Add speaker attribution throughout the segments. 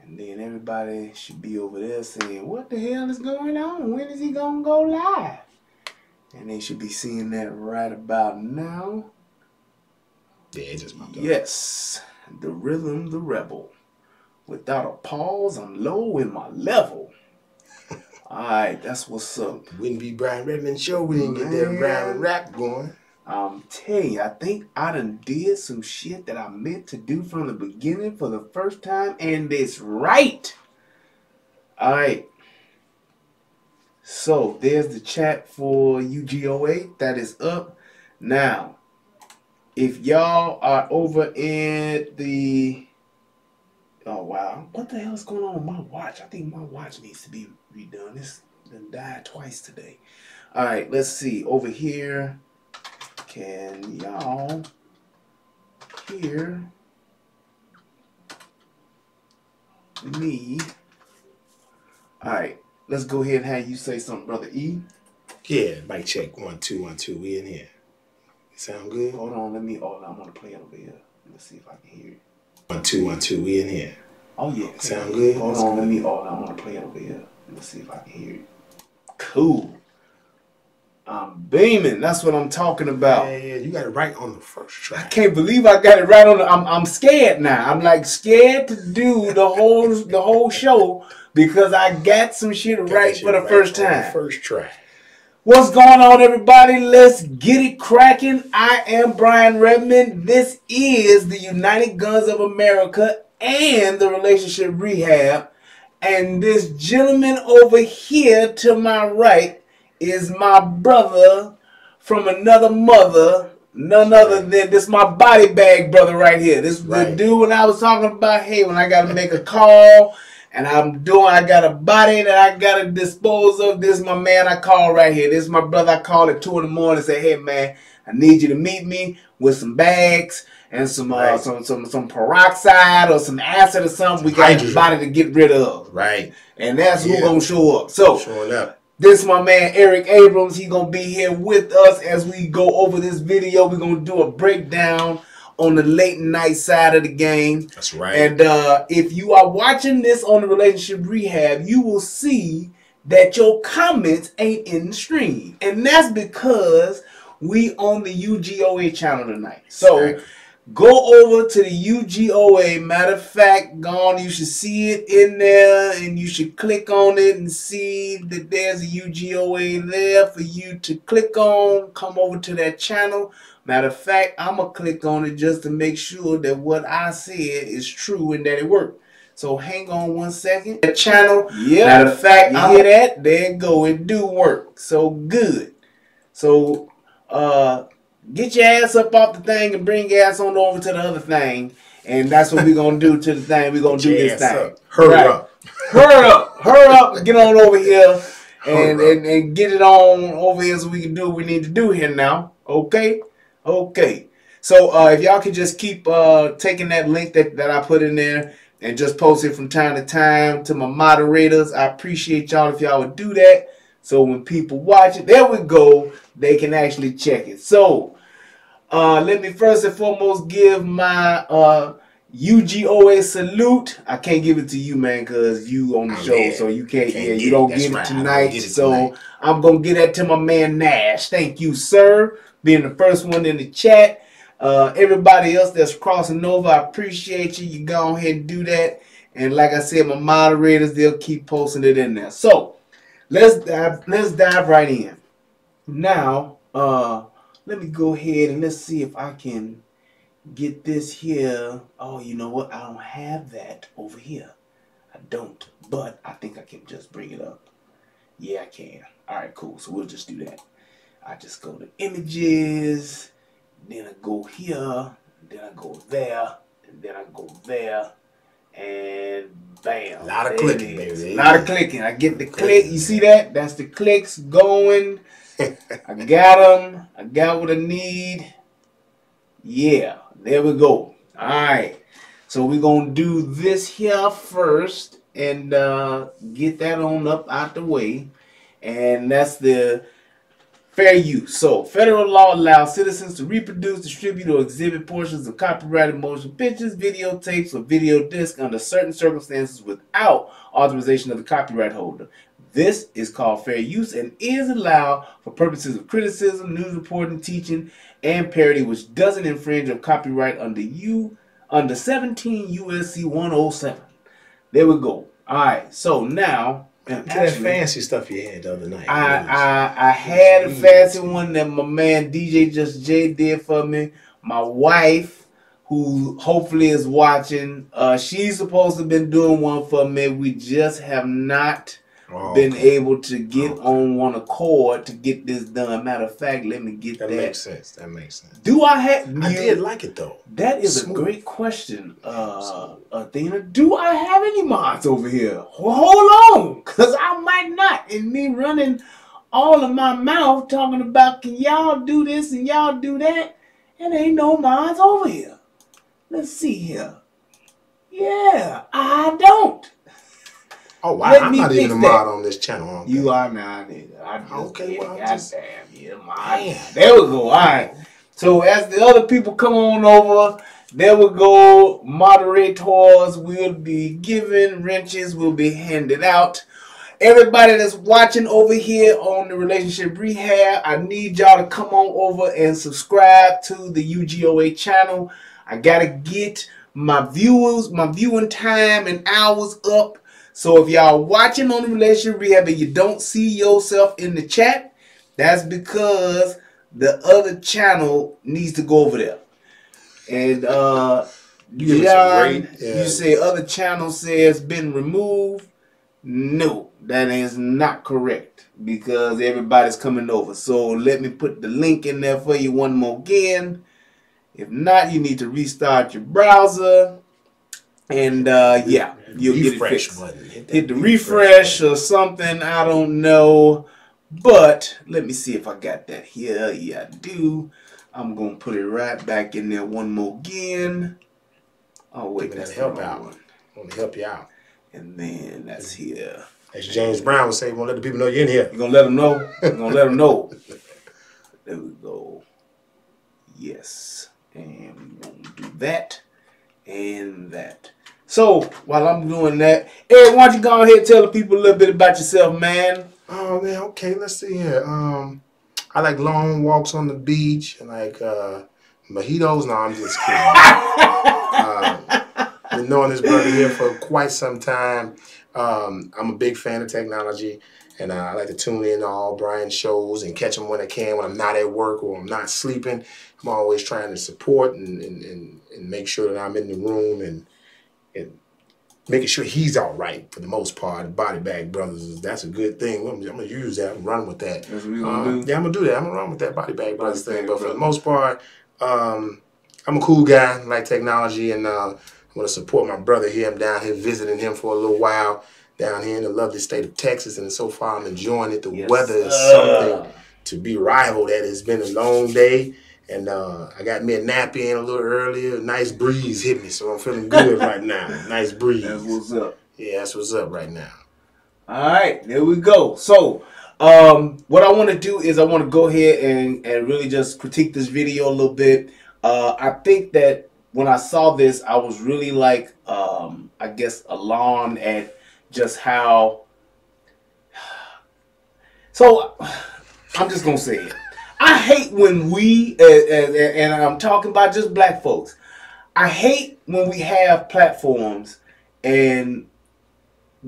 Speaker 1: And then everybody should be over there saying, what the hell is going on? When is he going to go live? And they should be seeing that right about now.
Speaker 2: Yeah, it just popped up.
Speaker 1: Yes, the rhythm, the rebel. Without a pause, I'm low in my level. Alright, that's what's up.
Speaker 2: Wouldn't be Brian Redmond show. We didn't get that round rap going.
Speaker 1: I'm telling you, I think I done did some shit that I meant to do from the beginning for the first time, and it's right. Alright. So, there's the chat for UGOA. That is up. Now, if y'all are over in the... Oh, wow. What the hell is going on with my watch? I think my watch needs to be redone. It's done died twice today. All right, let's see. Over here, can y'all hear me? All right, let's go ahead and have you say something, Brother E.
Speaker 2: Yeah, mic check. 1 2 1 2. We in here. Sound good?
Speaker 1: Hold on, let me... Oh, I'm going to play it over here. Let's see if I can hear it.
Speaker 2: 1 2 1 2. We in here.
Speaker 1: Oh, yeah.
Speaker 2: Sound good?
Speaker 1: Hold on, let me... Oh, I'm going to play it over here. Let's see if I can hear it. Cool. I'm beaming. That's what I'm talking about.
Speaker 2: Yeah, you got it right on the first track.
Speaker 1: I can't believe I got it right on the... I'm scared now. I'm like scared to do the whole show because I got some shit right for the first time.
Speaker 2: First track.
Speaker 1: What's going on, everybody? Let's get it cracking. I am Brian Redmond. This is the United Guns of America and the Relationship Rehab. And this gentleman over here to my right is my brother from another mother. None other than this my body bag brother right here. This is the dude when I was talking about, hey, when I got to make a call. And I got a body that I got to dispose of. This is my man I call right here. This is my brother I call at 2 in the morning and say, hey, man, I need you to meet me with some bags and some peroxide or some acid or something. We got a body to get rid of.
Speaker 2: Right.
Speaker 1: And that's who's going to show up. So,
Speaker 2: showing up.
Speaker 1: This is my man Eric Abrams. He's going to be here with us as we go over this video. We're going to do a breakdown on the late night side of the game.
Speaker 2: That's right.
Speaker 1: And if you are watching this on the Relationship Rehab, you will see that your comments ain't in the stream. And that's because we on the UGOA channel tonight. So go over to the UGOA. Matter of fact, you should see it in there and you should click on it and see that there's a UGOA there for you to click on. Come over to that channel. Matter of fact, I'm going to click on it just to make sure that what I said is true and that it worked. So hang on 1 second. That channel, matter of fact, you hear that? There it go. It do work. So good. So get your ass up off the thing and bring your ass on over to the other thing. And that's what we're going to do to the thing. We're going to do this thing.
Speaker 2: Hurry up.
Speaker 1: Hurry up. Hurry up. Get on over here and get it on over here so we can do what we need to do here now. Okay? Okay, so if y'all can just keep taking that link that I put in there and just post it from time to time to my moderators. I appreciate y'all if y'all would do that. So when people watch it, there we go, they can actually check it. So let me first and foremost give my UGOA salute. I can't give it to you, man, because you on the show, so you can't. You don't get it tonight. So I'm gonna give that to my man Nash. Thank you, sir, being the first one in the chat. Everybody else that's crossing over, I appreciate you. You go ahead and do that. And like I said, my moderators, they'll keep posting it in there. So let's dive right in. Now, let me go ahead and let's see if I can get this here. Oh, you know what? I don't have that over here. I don't, but I think I can just bring it up. Yeah, I can. All right, cool. So we'll just do that. I just go to images, then I go here, then I go there, and then I go there, and bam.
Speaker 2: A lot of clicking, baby.
Speaker 1: A lot of clicking. I get the click. You see that? That's the clicks going. I got them. I got what I need. Yeah, there we go. All right. So we're going to do this here first and get that on up out the way. And that's the Fair use. So, federal law allows citizens to reproduce, distribute, or exhibit portions of copyrighted motion pictures, videotapes, or video discs under certain circumstances without authorization of the copyright holder. This is called fair use and is allowed for purposes of criticism, news reporting, teaching, and parody, which doesn't infringe on copyright under 17 USC 107. There we go. All right. So now.
Speaker 2: And that fancy stuff you had the other night.
Speaker 1: I had a fancy one that my man DJ Just J did for me. My wife, who hopefully is watching, she's supposed to have been doing one for me. We just have not been able to get on one accord to get this done. Matter of fact, let me get that.
Speaker 2: That makes sense. That makes sense.
Speaker 1: Do I have?
Speaker 2: I did like it though.
Speaker 1: That is a great question, Athena. Do I have any mods over here? Well, hold on, cause I might not. And me running all of my mouth talking about can y'all do this and y'all do that, and ain't no mods over here. Let's see here. Yeah, I don't.
Speaker 2: Oh wow! I'm not even a mod on this channel. Okay.
Speaker 1: You are not either.
Speaker 2: Okay, well,
Speaker 1: goddamn, yeah, mod. There we go. All right. So as the other people come on over, there we go. Moderators will be given. Wrenches will be handed out. Everybody that's watching over here on the Relationship Rehab, I need y'all to come on over and subscribe to the UGOA channel. I gotta get my viewing time and hours up. So if y'all watching on the Relationship Rehab and you don't see yourself in the chat, that's because the other channel needs to go over there. And John, you say other channel says been removed. No, that is not correct because everybody's coming over. So let me put the link in there for you one more again. If not, you need to restart your browser. And yeah, you'll get it fixed. Hit the refresh or something. I don't know. But let me see if I got that here. Yeah, I do. I'm going to put it right back in there one more again. Oh, wait.
Speaker 2: That's help out. I want to help you out.
Speaker 1: And then that's here.
Speaker 2: As James Brown would say, you want to let the people know you're in here.
Speaker 1: You're going to let them know? You're going to let them know. There we go. Yes. And we're going to do that. And that. So, while I'm doing that, Eric, why don't you go ahead and tell the people a little bit about yourself, man?
Speaker 2: Oh, man, okay, let's see here. I like long walks on the beach. I like mojitos. No, I'm just kidding. Been knowing this brother here for quite some time. I'm a big fan of technology, and I like to tune in to all Brian's shows and catch them when I can, when I'm not at work or I'm not sleeping. I'm always trying to support and make sure that I'm in the room and making sure he's all right for the most part. Body Bag Brothers, that's a good thing. I'm going to use that and run with that.
Speaker 1: That's what you're going to do?
Speaker 2: Yeah, I'm going to do that. I'm going to run with that Body Bag Brothers thing. But for the most part, I'm a cool guy. I like technology, and I'm going to support my brother here. I'm down here visiting him for a little while down here in the lovely state of Texas, and so far I'm enjoying it. The weather is something to be rivaled at. It's been a long day. And I got me a nap in a little earlier. A nice breeze hit me, so I'm feeling good right now. Nice breeze.
Speaker 1: That's what's up.
Speaker 2: Yeah, that's what's up right now.
Speaker 1: All right, there we go. So, what I want to do is I want to go ahead and really just critique this video a little bit. I think that when I saw this, I was really like, I guess, alarmed at just how... So, I'm just going to say it. I hate when we, and I'm talking about just black folks, I hate when we have platforms and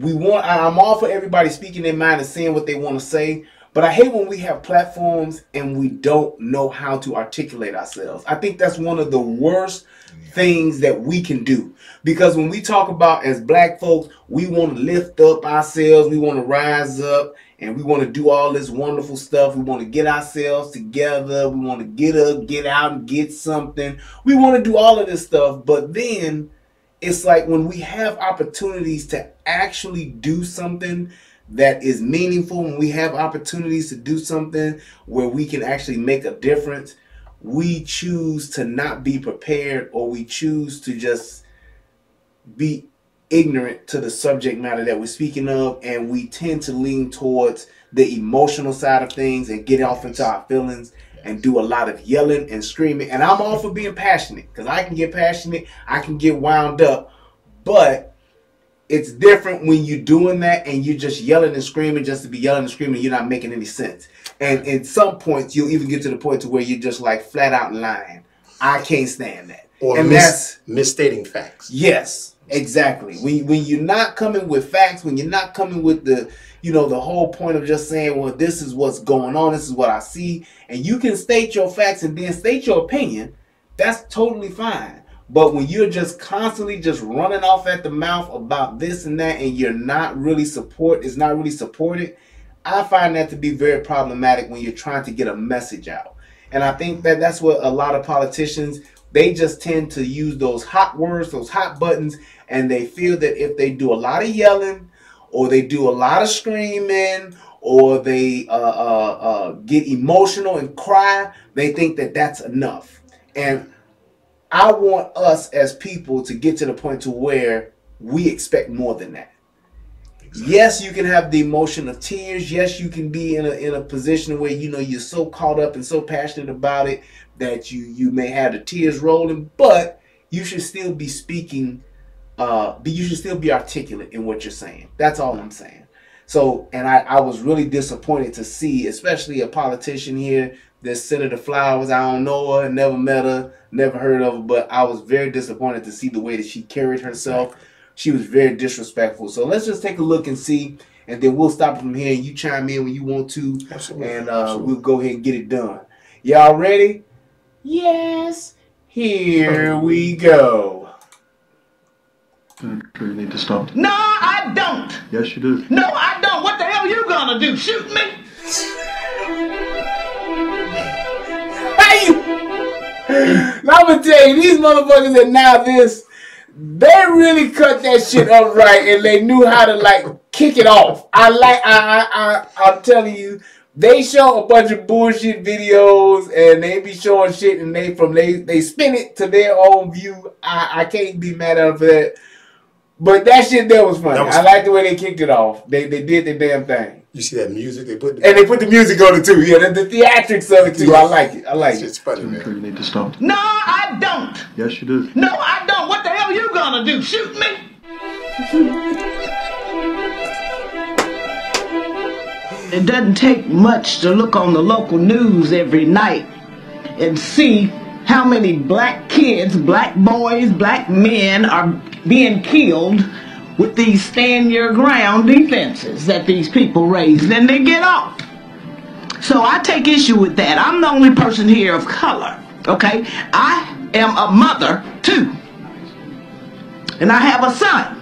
Speaker 1: I'm all for everybody speaking their mind and saying what they want to say, but I hate when we have platforms and we don't know how to articulate ourselves. I think that's one of the worst things that we can do. Because when we talk about as black folks, we want to lift up ourselves, we want to rise up, and we want to do all this wonderful stuff. We want to get ourselves together. We want to get up, get out, and get something. We want to do all of this stuff. But then it's like when we have opportunities to actually do something that is meaningful, when we have opportunities to do something where we can actually make a difference, we choose to not be prepared, or we choose to just be ignorant to the subject matter that we're speaking of, and we tend to lean towards the emotional side of things and get off into our feelings and do a lot of yelling and screaming. And I'm all for being passionate because I can get passionate, I can get wound up, but it's different when you're doing that and you're just yelling and screaming just to be yelling and screaming. You're not making any sense. And at some points, you'll even get to the point to where you're just like flat out lying. I can't stand that.
Speaker 2: Or
Speaker 1: and that's
Speaker 2: misstating facts.
Speaker 1: Yes, exactly. When you're not coming with facts, when you're not coming with the the whole point of just saying, well, this is what's going on, this is what I see, and you can state your facts and then state your opinion, that's totally fine. But when you're just constantly just running off at the mouth about this and that, and you're not really it's not really supported, I find that to be very problematic when you're trying to get a message out. And I think that that's what a lot of politicians, they just tend to use those hot words, those hot buttons, and they feel that if they do a lot of yelling, or they do a lot of screaming, or they get emotional and cry, they think that that's enough. And I want us as people to get to the point to where we expect more than that. Exactly. Yes, you can have the emotion of tears. Yes, you can be in a position where you're so caught up and so passionate about it that you may have the tears rolling, but you should still be speaking. You should still be articulate in what you're saying. That's all I'm saying. So, and I was really disappointed to see, especially a politician here, this Senator Flowers. I don't know her, never met her, never heard of her, but I was very disappointed to see the way that she carried herself. She was very disrespectful. So let's just take a look and see, and then we'll stop from here, and you chime in when you want to.
Speaker 2: Absolutely.
Speaker 1: And we'll go ahead and get it done. Y'all ready? Yes. Here we go.
Speaker 3: You need to stop.
Speaker 4: No, I don't.
Speaker 3: Yes, you do.
Speaker 4: No, I don't. What the hell are you gonna do? Shoot me?
Speaker 1: Hey! I'm gonna tell you, these motherfuckers that now this, they really cut that shit up right, and they knew how to like kick it off. I'm telling you, they show a bunch of bullshit videos, and they be showing shit, and they spin it to their own view. I can't be mad at them for that. But that shit there was funny. I like the way they kicked it off. They did their damn thing.
Speaker 2: You see that music they put?
Speaker 1: And they put the music on it too. Yeah, the theatrics of it too. I like it. I like it.
Speaker 2: It's funny, man.
Speaker 3: You need to stop.
Speaker 4: No, I don't.
Speaker 3: Yes, you do.
Speaker 4: No, I don't. What the hell are you gonna do? Shoot me? It doesn't take much to look on the local news every night and see how many black kids, black boys, black men are being killed with these stand your ground defenses that these people raise. Then they get off. So I take issue with that. I'm the only person here of color, okay? I am a mother too. And I have a son.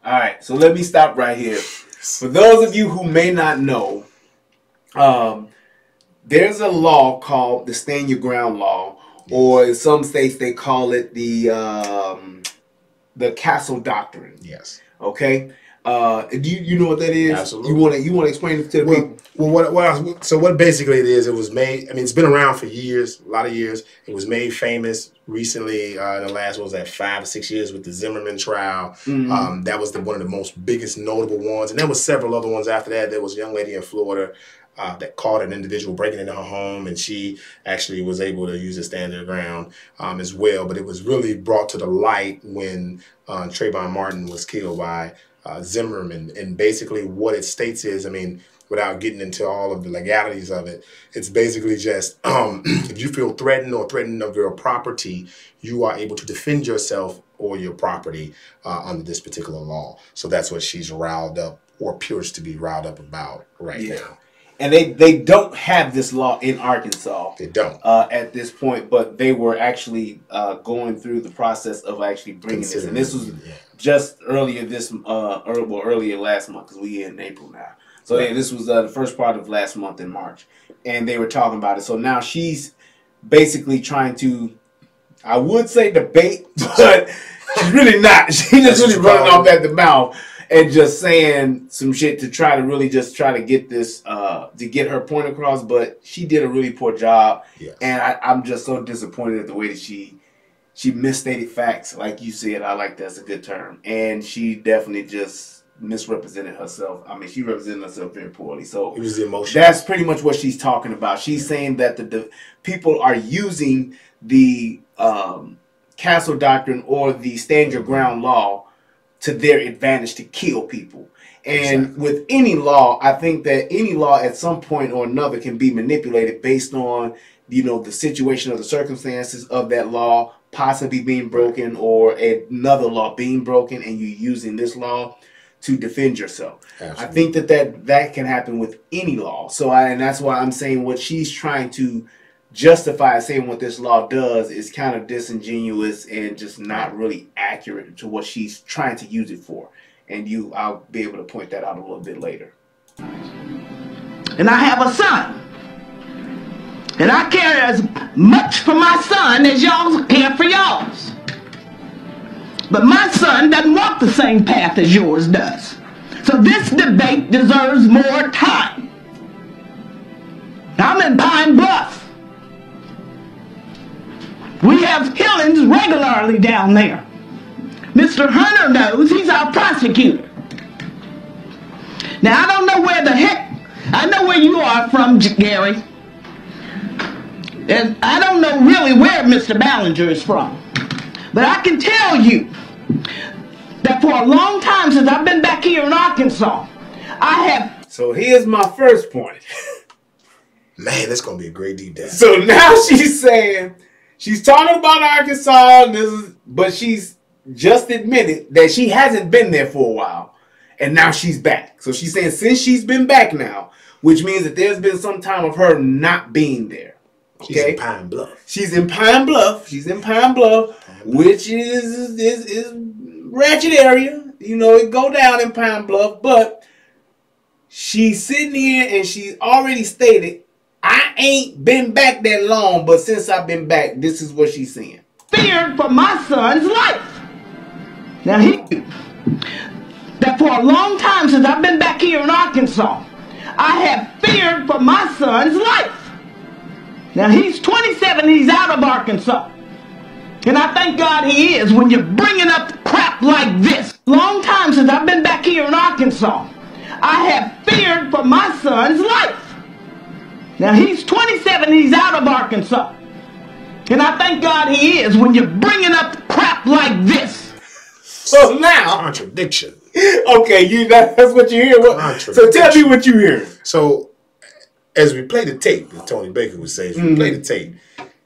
Speaker 1: All right, so let me stop right here. For those of you who may not know, there's a law called the Stand Your Ground Law, or in some states they call it the Castle Doctrine.
Speaker 2: Yes.
Speaker 1: Okay. Do you know what that is?
Speaker 2: Absolutely.
Speaker 1: You want to explain it to the people?
Speaker 2: Well, what basically it is, it was made, I mean, it's been around for years, a lot of years. It was made famous recently in the last, 5 or 6 years with the Zimmerman trial. Mm-hmm. That was one of the most biggest notable ones. And there was several other ones after that. There was a young lady in Florida that caught an individual breaking into her home, and she actually was able to use a stand your ground as well. But it was really brought to the light when Trayvon Martin was killed by Zimmerman. And basically what it states is, I mean, without getting into all of the legalities of it, it's basically just if you feel threatened or threatened of your property, you are able to defend yourself or your property under this particular law. So that's what she's riled up, or appears to be riled up about right now.
Speaker 1: And they don't have this law in Arkansas.
Speaker 2: They don't
Speaker 1: at this point, but they were actually going through the process of actually bringing this. And this was just earlier earlier last month, because we're in April now. So yeah, this was the first part of last month in March, and they were talking about it. So now she's basically trying to, I would say debate, but she's really not. She's just really running off at the mouth and just saying some shit to try to get this, to get her point across. But she did a really poor job. Yeah. And I'm just so disappointed at the way that she misstated facts. Like you said, I like that's a good term. And she definitely just misrepresented herself. I mean, she represented herself very poorly. So
Speaker 2: it was the emotion.
Speaker 1: That's pretty much what she's talking about. She's saying that the people are using the castle doctrine or the stand your ground law to their advantage to kill people. And with any law, I think that any law at some point or another can be manipulated based on, you know, the situation or the circumstances of that law possibly being broken or another law being broken, and you using this law to defend yourself. Absolutely. I think that can happen with any law. So and that's why I'm saying what she's trying to justify saying what this law does is kind of disingenuous and just not really accurate to what she's trying to use it for. And I'll be able to point that out a little bit later.
Speaker 4: And I have a son. And I care as much for my son as y'all care for y'all's. But my son doesn't walk the same path as yours does. So this debate deserves more time. I'm in Pine Bluff. We have killings regularly down there. Mr. Hunter knows, he's our prosecutor. Now I don't know where the heck, I know where you are from, Gary. And I don't know really where Mr. Ballinger is from. But I can tell you that for a long time since I've been back here in Arkansas, I have...
Speaker 1: So here's my first point.
Speaker 2: Man, that's going to be a great deep dive.
Speaker 1: So now she's saying, she's talking about Arkansas, but she's just admitted that she hasn't been there for a while. And now she's back. So she's saying since she's been back now, which means that there's been some time of her not being there. Okay?
Speaker 2: She's in Pine Bluff.
Speaker 1: She's in Pine Bluff. She's in Pine Bluff, which is ratchet area. You know, it go down in Pine Bluff. But she's sitting here and she's already stated, I ain't been back that long, but since I've been back, this is what she's saying.
Speaker 4: Feared for my son's life. Now that for a long time since I've been back here in Arkansas, I have feared for my son's life. Now he's 27, he's out of Arkansas. And I thank God he is when you're bringing up crap like this. Long time since I've been back here in Arkansas, I have feared for my son's life. Now he's 27, he's out of Arkansas. And I thank God he is when you're bringing up crap like this.
Speaker 1: So now...
Speaker 2: Contradiction.
Speaker 1: Okay, that's what you hear. So tell me what you hear.
Speaker 2: So... as we play the tape, as Tony Baker would say, as we play the tape,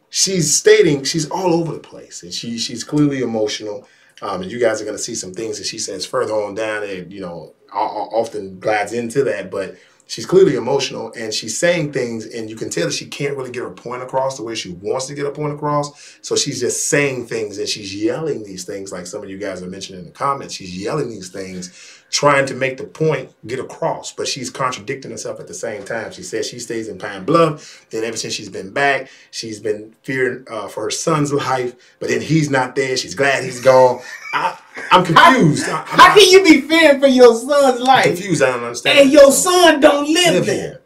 Speaker 2: she's stating she's all over the place, and she's clearly emotional. And you guys are going to see some things that she says further on down, and you know, often glides into that. But she's clearly emotional, and she's saying things, and you can tell that she can't really get her point across the way she wants to get her point across. So she's just saying things, and she's yelling these things, like some of you guys are mentioning in the comments. She's yelling these things, trying to make the point get across, but she's contradicting herself at the same time. She says she stays in Pine Bluff, then ever since she's been back, she's been fearing for her son's life, but then he's not there. She's glad he's gone. I'm confused.
Speaker 1: How can you be fearing for your son's life?
Speaker 2: I'm confused. I don't understand.
Speaker 1: And your son don't live there.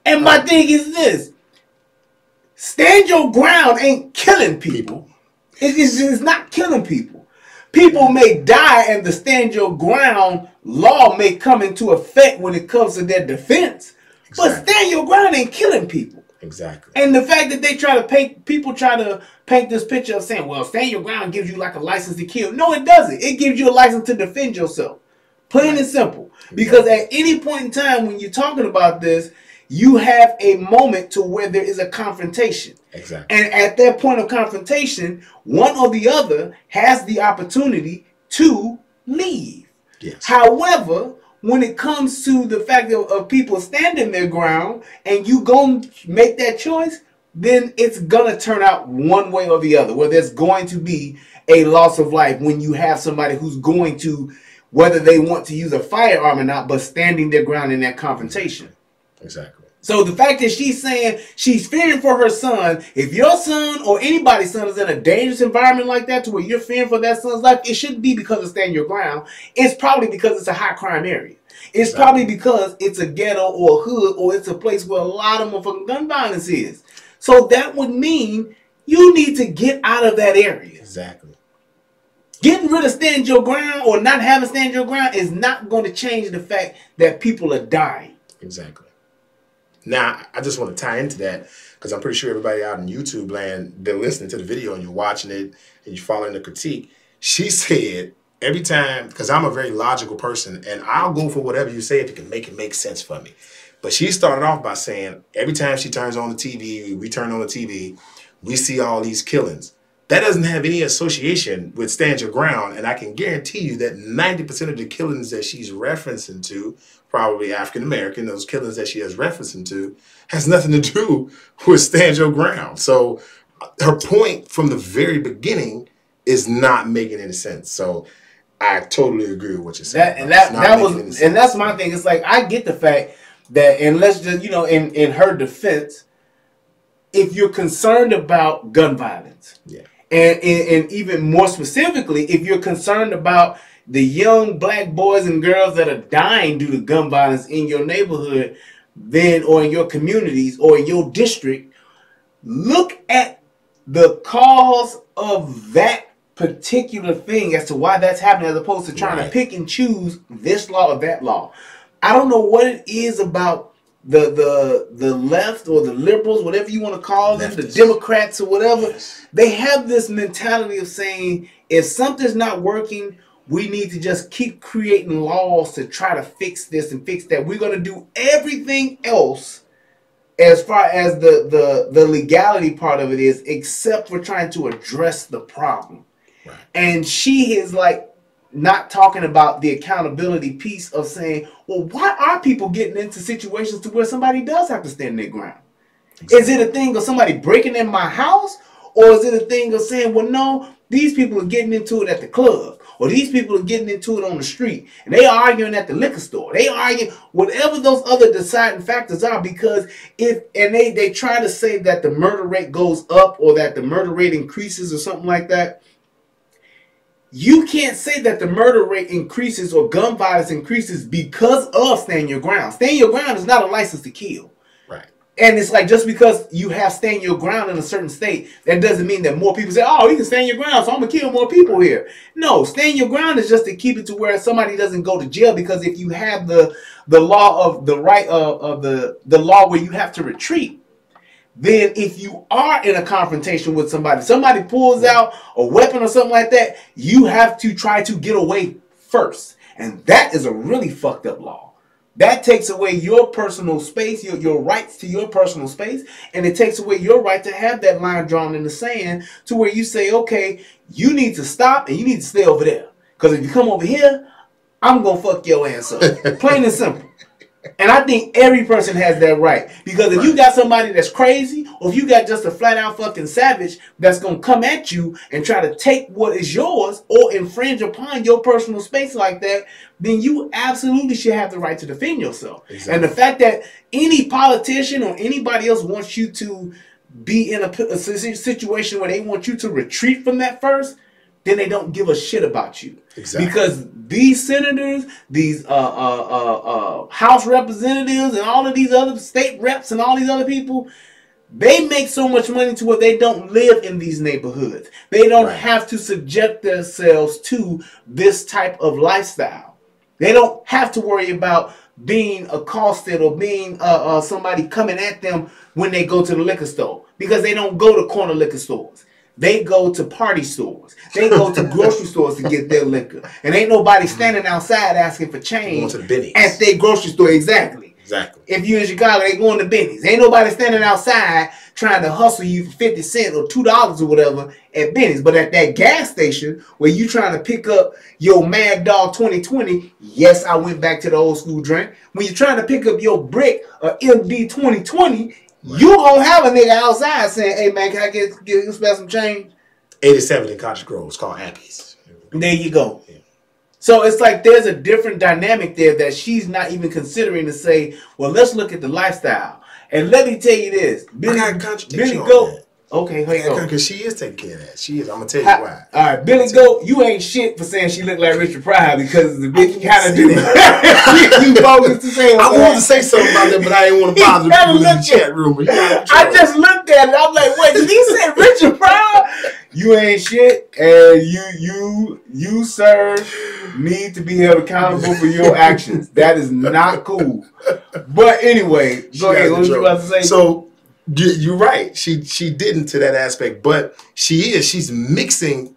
Speaker 1: And my thing is this. Stand your ground ain't killing people. It's not killing people. People may die and the stand your ground law may come into effect when it comes to their defense. Exactly. But stand your ground ain't killing people.
Speaker 2: Exactly.
Speaker 1: And the fact that they try to paint this picture of saying, well, stand your ground gives you like a license to kill. No, it doesn't. It gives you a license to defend yourself. Plain and simple. Exactly. Because at any point in time when you're talking about this, you have a moment to where there is a confrontation.
Speaker 2: Exactly.
Speaker 1: And at that point of confrontation, one or the other has the opportunity to leave.
Speaker 2: Yes.
Speaker 1: However, when it comes to the fact of people standing their ground and you go make that choice, then it's going to turn out one way or the other, where there's going to be a loss of life when you have somebody who's going to, whether they want to use a firearm or not, but standing their ground in that confrontation.
Speaker 2: Exactly.
Speaker 1: So the fact that she's saying she's fearing for her son, if your son or anybody's son is in a dangerous environment like that to where you're fearing for that son's life, it shouldn't be because of stand your ground. It's probably because it's a high crime area. It's probably because it's a ghetto or a hood, or it's a place where a lot of motherfucking gun violence is. So that would mean you need to get out of that area.
Speaker 2: Exactly.
Speaker 1: Getting rid of stand your ground or not having stand your ground is not going to change the fact that people are dying.
Speaker 2: Exactly. Now, I just want to tie into that because I'm pretty sure everybody out in YouTube land, they're listening to the video and you're watching it and you're following the critique. She said every time, because I'm a very logical person and I'll go for whatever you say if you can make it make sense for me. But she started off by saying every time she turns on the TV, we turn on the TV, we see all these killings. That doesn't have any association with Stand Your Ground, and I can guarantee you that 90% of the killings that she's referencing to, probably African American, those killings that she is referencing to, has nothing to do with Stand Your Ground. So her point from the very beginning is not making any sense. So I totally agree with what you're saying.
Speaker 1: That's my thing. It's like I get the fact that, and let's just, you know, in her defense, if you're concerned about gun violence,
Speaker 2: yeah.
Speaker 1: And even more specifically, if you're concerned about the young black boys and girls that are dying due to gun violence in your neighborhood, then, or in your communities, or in your district, look at the cause of that particular thing as to why that's happening, as opposed to trying to pick and choose this law or that law. I don't know what it is about the left or the liberals, whatever you want to call them, the Democrats or whatever.
Speaker 2: Yes.
Speaker 1: They have this mentality of saying, if something's not working, we need to just keep creating laws to try to fix this and fix that. We're going to do everything else as far as the legality part of it is, except for trying to address the problem. Right. And she is like not talking about the accountability piece of saying, well, why are people getting into situations to where somebody does have to stand their ground? Exactly. Is it a thing of somebody breaking in my house? Or is it a thing of saying, well, no, these people are getting into it at the club, or these people are getting into it on the street, and they are arguing at the liquor store. They argue whatever those other deciding factors are, because they try to say that the murder rate goes up or that the murder rate increases or something like that. You can't say that the murder rate increases or gun violence increases because of Stand Your Ground. Stand Your Ground is not a license to kill.
Speaker 2: Right.
Speaker 1: And it's like, just because you have Stand Your Ground in a certain state, that doesn't mean that more people say, oh, you can stand your ground, so I'm going to kill more people here. No, Stand Your Ground is just to keep it to where somebody doesn't go to jail, because if you have the law of the right of the law where you have to retreat, then if you are in a confrontation with somebody pulls out a weapon or something like that, you have to try to get away first. And that is a really fucked up law. That takes away your personal space, your rights to your personal space, and it takes away your right to have that line drawn in the sand to where you say, okay, you need to stop and you need to stay over there. Because if you come over here, I'm going to fuck your ass up. Plain and simple. And I think every person has that right. Because if you got somebody that's crazy, or if you got just a flat out fucking savage that's going to come at you and try to take what is yours or infringe upon your personal space like that, then you absolutely should have the right to defend yourself. Exactly. And the fact that any politician or anybody else wants you to be in a situation where they want you to retreat from that first, then they don't give a shit about you. Exactly. Because these senators, these House representatives, and all of these other state reps and all these other people, they make so much money to where they don't live in these neighborhoods. They don't have to subject themselves to this type of lifestyle. They don't have to worry about being accosted or being somebody coming at them when they go to the liquor store, because they don't go to corner liquor stores. They go to party stores. They go to grocery stores to get their liquor. And ain't nobody standing outside asking for change
Speaker 2: to the
Speaker 1: at their grocery store. Exactly. If you're in Chicago, they going to Benny's. Ain't nobody standing outside trying to hustle you for 50 cents or $2 or whatever at Benny's. But at that gas station where you trying to pick up your Mad Dog 2020, yes, I went back to the old school drink. When you're trying to pick up your brick or MD 2020, you gonna have a nigga outside saying, hey man, can I get some change?
Speaker 2: 87 in Cottage Grove. It's called Appy's.
Speaker 1: There you go. Yeah. So it's like there's a different dynamic there that she's not even considering to say, well, let's look at the lifestyle. And let me tell you this. Billy Goat Okay, here you go.
Speaker 2: Because she is taking care of that. She is. I'm gonna tell you why.
Speaker 1: All right, Billy Goat, you ain't shit for saying she looked like Richard Pryor because the bitch kind of do that. You bogus to say.
Speaker 2: I wanted to say something about that, but I didn't want to bother the people in the chat room.
Speaker 1: I just looked at it. I'm like, wait, did he say Richard Pryor? You ain't shit, and you sir need to be held accountable for your actions. That is not cool. But anyway, go ahead. What you about to say?
Speaker 2: So you're right. She didn't to that aspect, but she's mixing.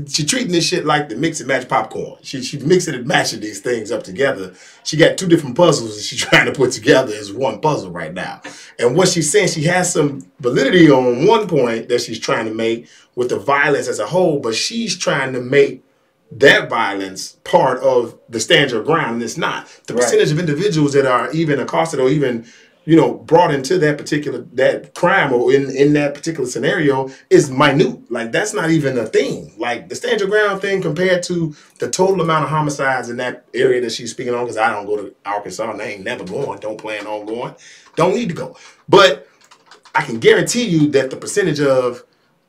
Speaker 2: She treating this shit like the mix and match popcorn. She's mixing and matching these things up together. She got two different puzzles that she's trying to put together as one puzzle right now. And what she's saying, she has some validity on one point that she's trying to make with the violence as a whole, but she's trying to make that violence part of the stand your ground, and it's not. The percentage of individuals that are even accosted or even brought into that crime or in that particular scenario is minute. Like, that's not even a thing. Like, the stand your ground thing compared to the total amount of homicides in that area that she's speaking on, because I don't go to Arkansas and I ain't never going, don't plan on going, don't need to go. But I can guarantee you that the percentage of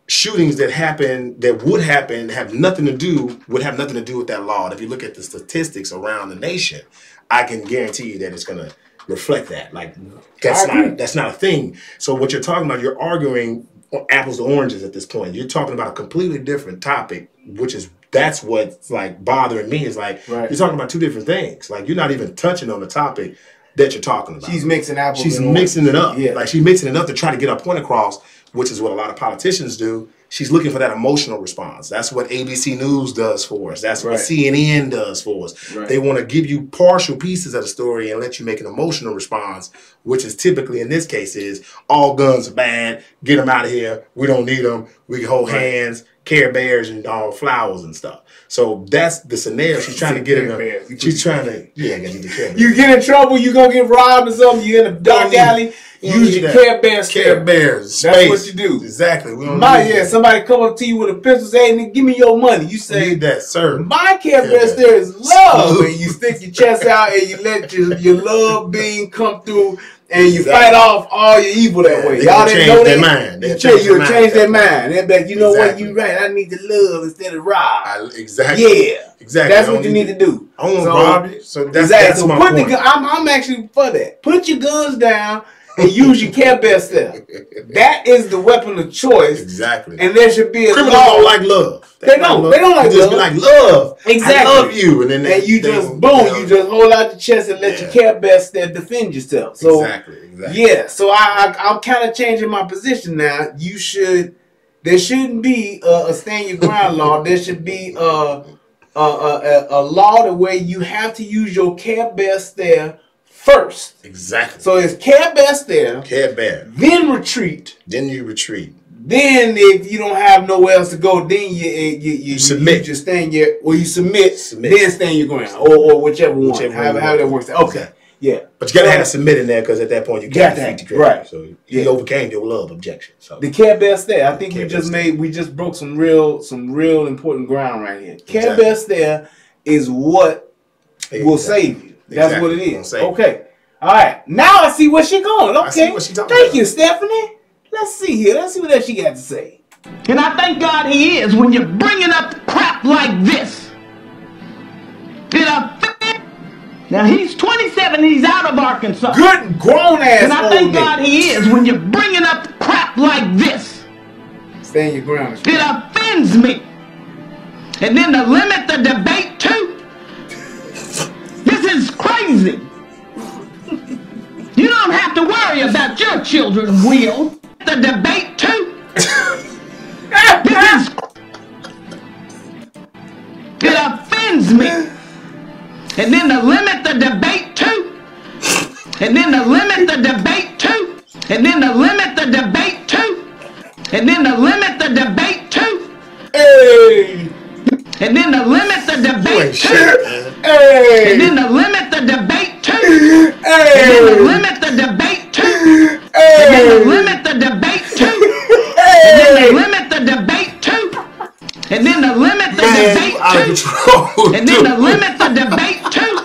Speaker 2: shootings that would happen have nothing to do with that law. And if you look at the statistics around the nation, I can guarantee you that it's going to reflect that. Like, that's not a thing. So what you're talking about, you're arguing apples to oranges at this point. You're talking about a completely different topic, that's what's like bothering me, is like you're talking about two different things. Like, you're not even touching on the topic that you're talking about.
Speaker 1: She's mixing apples.
Speaker 2: She's mixing it up. Yeah. Like, she's mixing it up to try to get her point across, which is what a lot of politicians do. She's looking for that emotional response. That's what ABC News does for us. That's what CNN does for us. Right. They want to give you partial pieces of the story and let you make an emotional response, which is typically, in this case, is all guns are bad. Get them out of here. We don't need them. We can hold hands, Care Bears, and all flowers and stuff. So that's the scenario she's trying to get in. She's trying to, I gotta need the Care Bears.
Speaker 1: You get in trouble, you gonna get robbed or something. You in a dark alley. Use your Care Bears.
Speaker 2: Care Bears.
Speaker 1: That's what you do.
Speaker 2: Exactly. We don't
Speaker 1: somebody come up to you with a pistol, say, "Hey, give me your money." You say,
Speaker 2: "That, sir."
Speaker 1: My Care Bears there is love, and you stick your chest out and you let your love beam come through, and you fight off all your evil that way. Y'all didn't know that. You'll change their mind. They'll be like, you know what? You right. I need to love instead of rob.
Speaker 2: Exactly.
Speaker 1: Yeah.
Speaker 2: Exactly.
Speaker 1: That's what you need to do.
Speaker 2: I don't want to rob you. So that's my point.
Speaker 1: I'm actually for that. Put your guns down and use your Care Bear stuff. That is the weapon of choice.
Speaker 2: Exactly.
Speaker 1: And there should be a
Speaker 2: criminals don't like love.
Speaker 1: They don't like love.
Speaker 2: Just be like, love.
Speaker 1: Exactly.
Speaker 2: I love you. And then
Speaker 1: you just hold out your chest and let your Care Bear stuff defend yourself. So
Speaker 2: exactly.
Speaker 1: Yeah. So I'm kind of changing my position now. There shouldn't be a stand your ground law. There should be a law the way you have to use your Care Bear stare first.
Speaker 2: Exactly.
Speaker 1: So it's Care Bear stare.
Speaker 2: Care Bear.
Speaker 1: Then retreat.
Speaker 2: Then you retreat.
Speaker 1: Then if you don't have nowhere else to go, then you submit. You just stand your, or you submit. Then stand your ground, or whichever one. However that works. Okay. Yeah.
Speaker 2: But you gotta have submit in there, because at that point you can't defeat the
Speaker 1: right.
Speaker 2: So you overcame your love objection. So
Speaker 1: the Care Bear stare. I think we just broke some real important ground right here. Care Bear stare is what will save you. That's what it is. Okay. All right. Now I see where she's going. Okay.
Speaker 2: I see what she's talking
Speaker 1: Thank you, Stephanie. Let's see here. Let's see what else she got to say.
Speaker 4: And I thank God he is when you're bringing up crap like this. Now he's 27. He's out of Arkansas.
Speaker 1: Good grown ass.
Speaker 4: And I thank God he is when you're bringing up crap like this.
Speaker 1: Stand your ground.
Speaker 4: It offends me. And then to limit the debate too. This is crazy. You don't have to worry about your children, Will. The debate too. It offends me. And then to limit the debate too. And then to limit the debate too. And then to limit the debate too. And then to limit the debate too.
Speaker 1: Hey.
Speaker 4: And then to limit the debate too.
Speaker 1: Hey.
Speaker 4: And then to limit the debate too.
Speaker 1: Hey.
Speaker 4: And then to limit the debate too.
Speaker 1: Hey.
Speaker 4: And then to limit the debate too. And then to limit the debate too. And then to limit the debate too. And then to limit the debate too.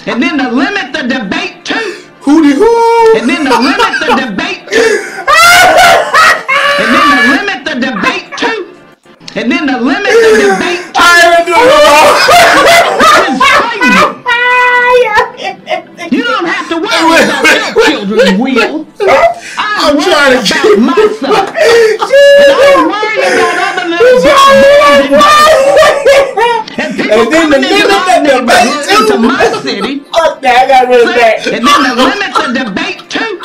Speaker 4: And then to limit the debate too.
Speaker 2: Hootie hoo.
Speaker 4: And then to limit the debate too. And then to neighborhood, into my city.
Speaker 1: Fuck that, I got rid of that.
Speaker 4: And then to limit the debate too.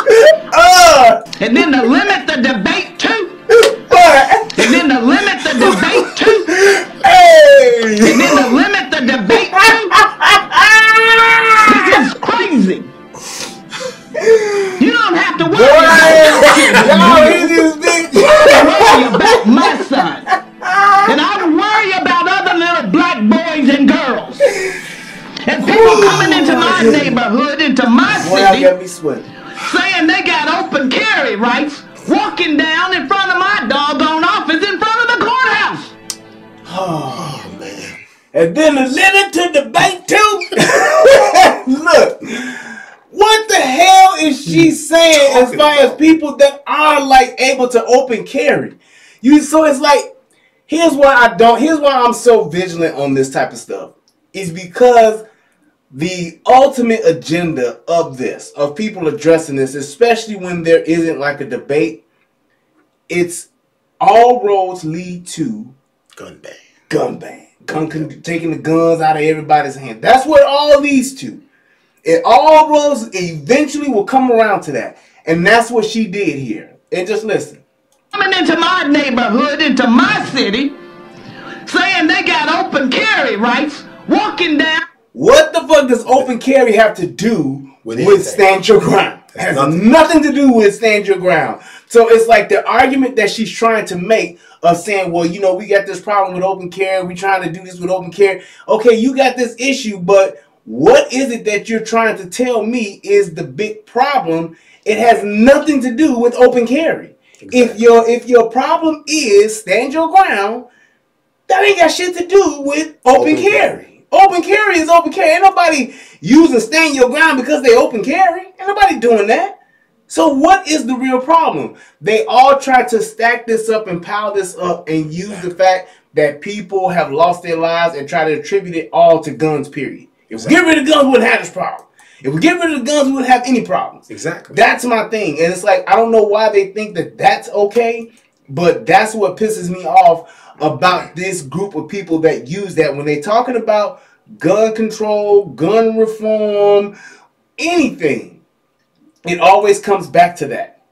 Speaker 4: And then to limit the debate too. And then to limit the debate too.
Speaker 1: Hey!
Speaker 4: And then to limit the debate too. This is crazy. You don't have to worry about my son. And I worry about other little black boys and girls. And people coming into my neighborhood, into my city, saying they got open carry rights, walking down in front of my doggone office in front of the courthouse.
Speaker 1: Oh, man. And then the limit to debate too. Look, what the hell is she saying as far as people that are like able to open carry? So it's like, here's why I'm so vigilant on this type of stuff. Is because the ultimate agenda of this, of people addressing this, especially when there isn't like a debate, it's all roads lead to
Speaker 2: gun ban.
Speaker 1: Gun ban. Taking the guns out of everybody's hand. That's what it all leads to. It all roads eventually will come around to that. And that's what she did here. And just listen.
Speaker 4: Coming into my neighborhood, into my city, saying they got open carry rights, walking down.
Speaker 1: What the fuck does open carry have to do with stand your ground? It has nothing to do with stand your ground. So it's like the argument that she's trying to make of saying, well, you know, we got this problem with open carry. We're trying to do this with open carry. Okay, you got this issue, but what is it that you're trying to tell me is the big problem? It has nothing to do with open carry. Exactly. If your problem is stand your ground, that ain't got shit to do with open carry. Open carry is open carry. Ain't nobody using stand your ground because they open carry. Ain't nobody doing that. So what is the real problem? They all try to stack this up and pile this up and use the fact that people have lost their lives and try to attribute it all to guns, period. If we get rid of guns, we wouldn't have this problem. If we get rid of the guns, we wouldn't have any problems.
Speaker 2: Exactly.
Speaker 1: That's my thing. And it's like, I don't know why they think that that's okay, but that's what pisses me off about this group of people that use that when they're talking about gun control, gun reform, anything. It always comes back to that.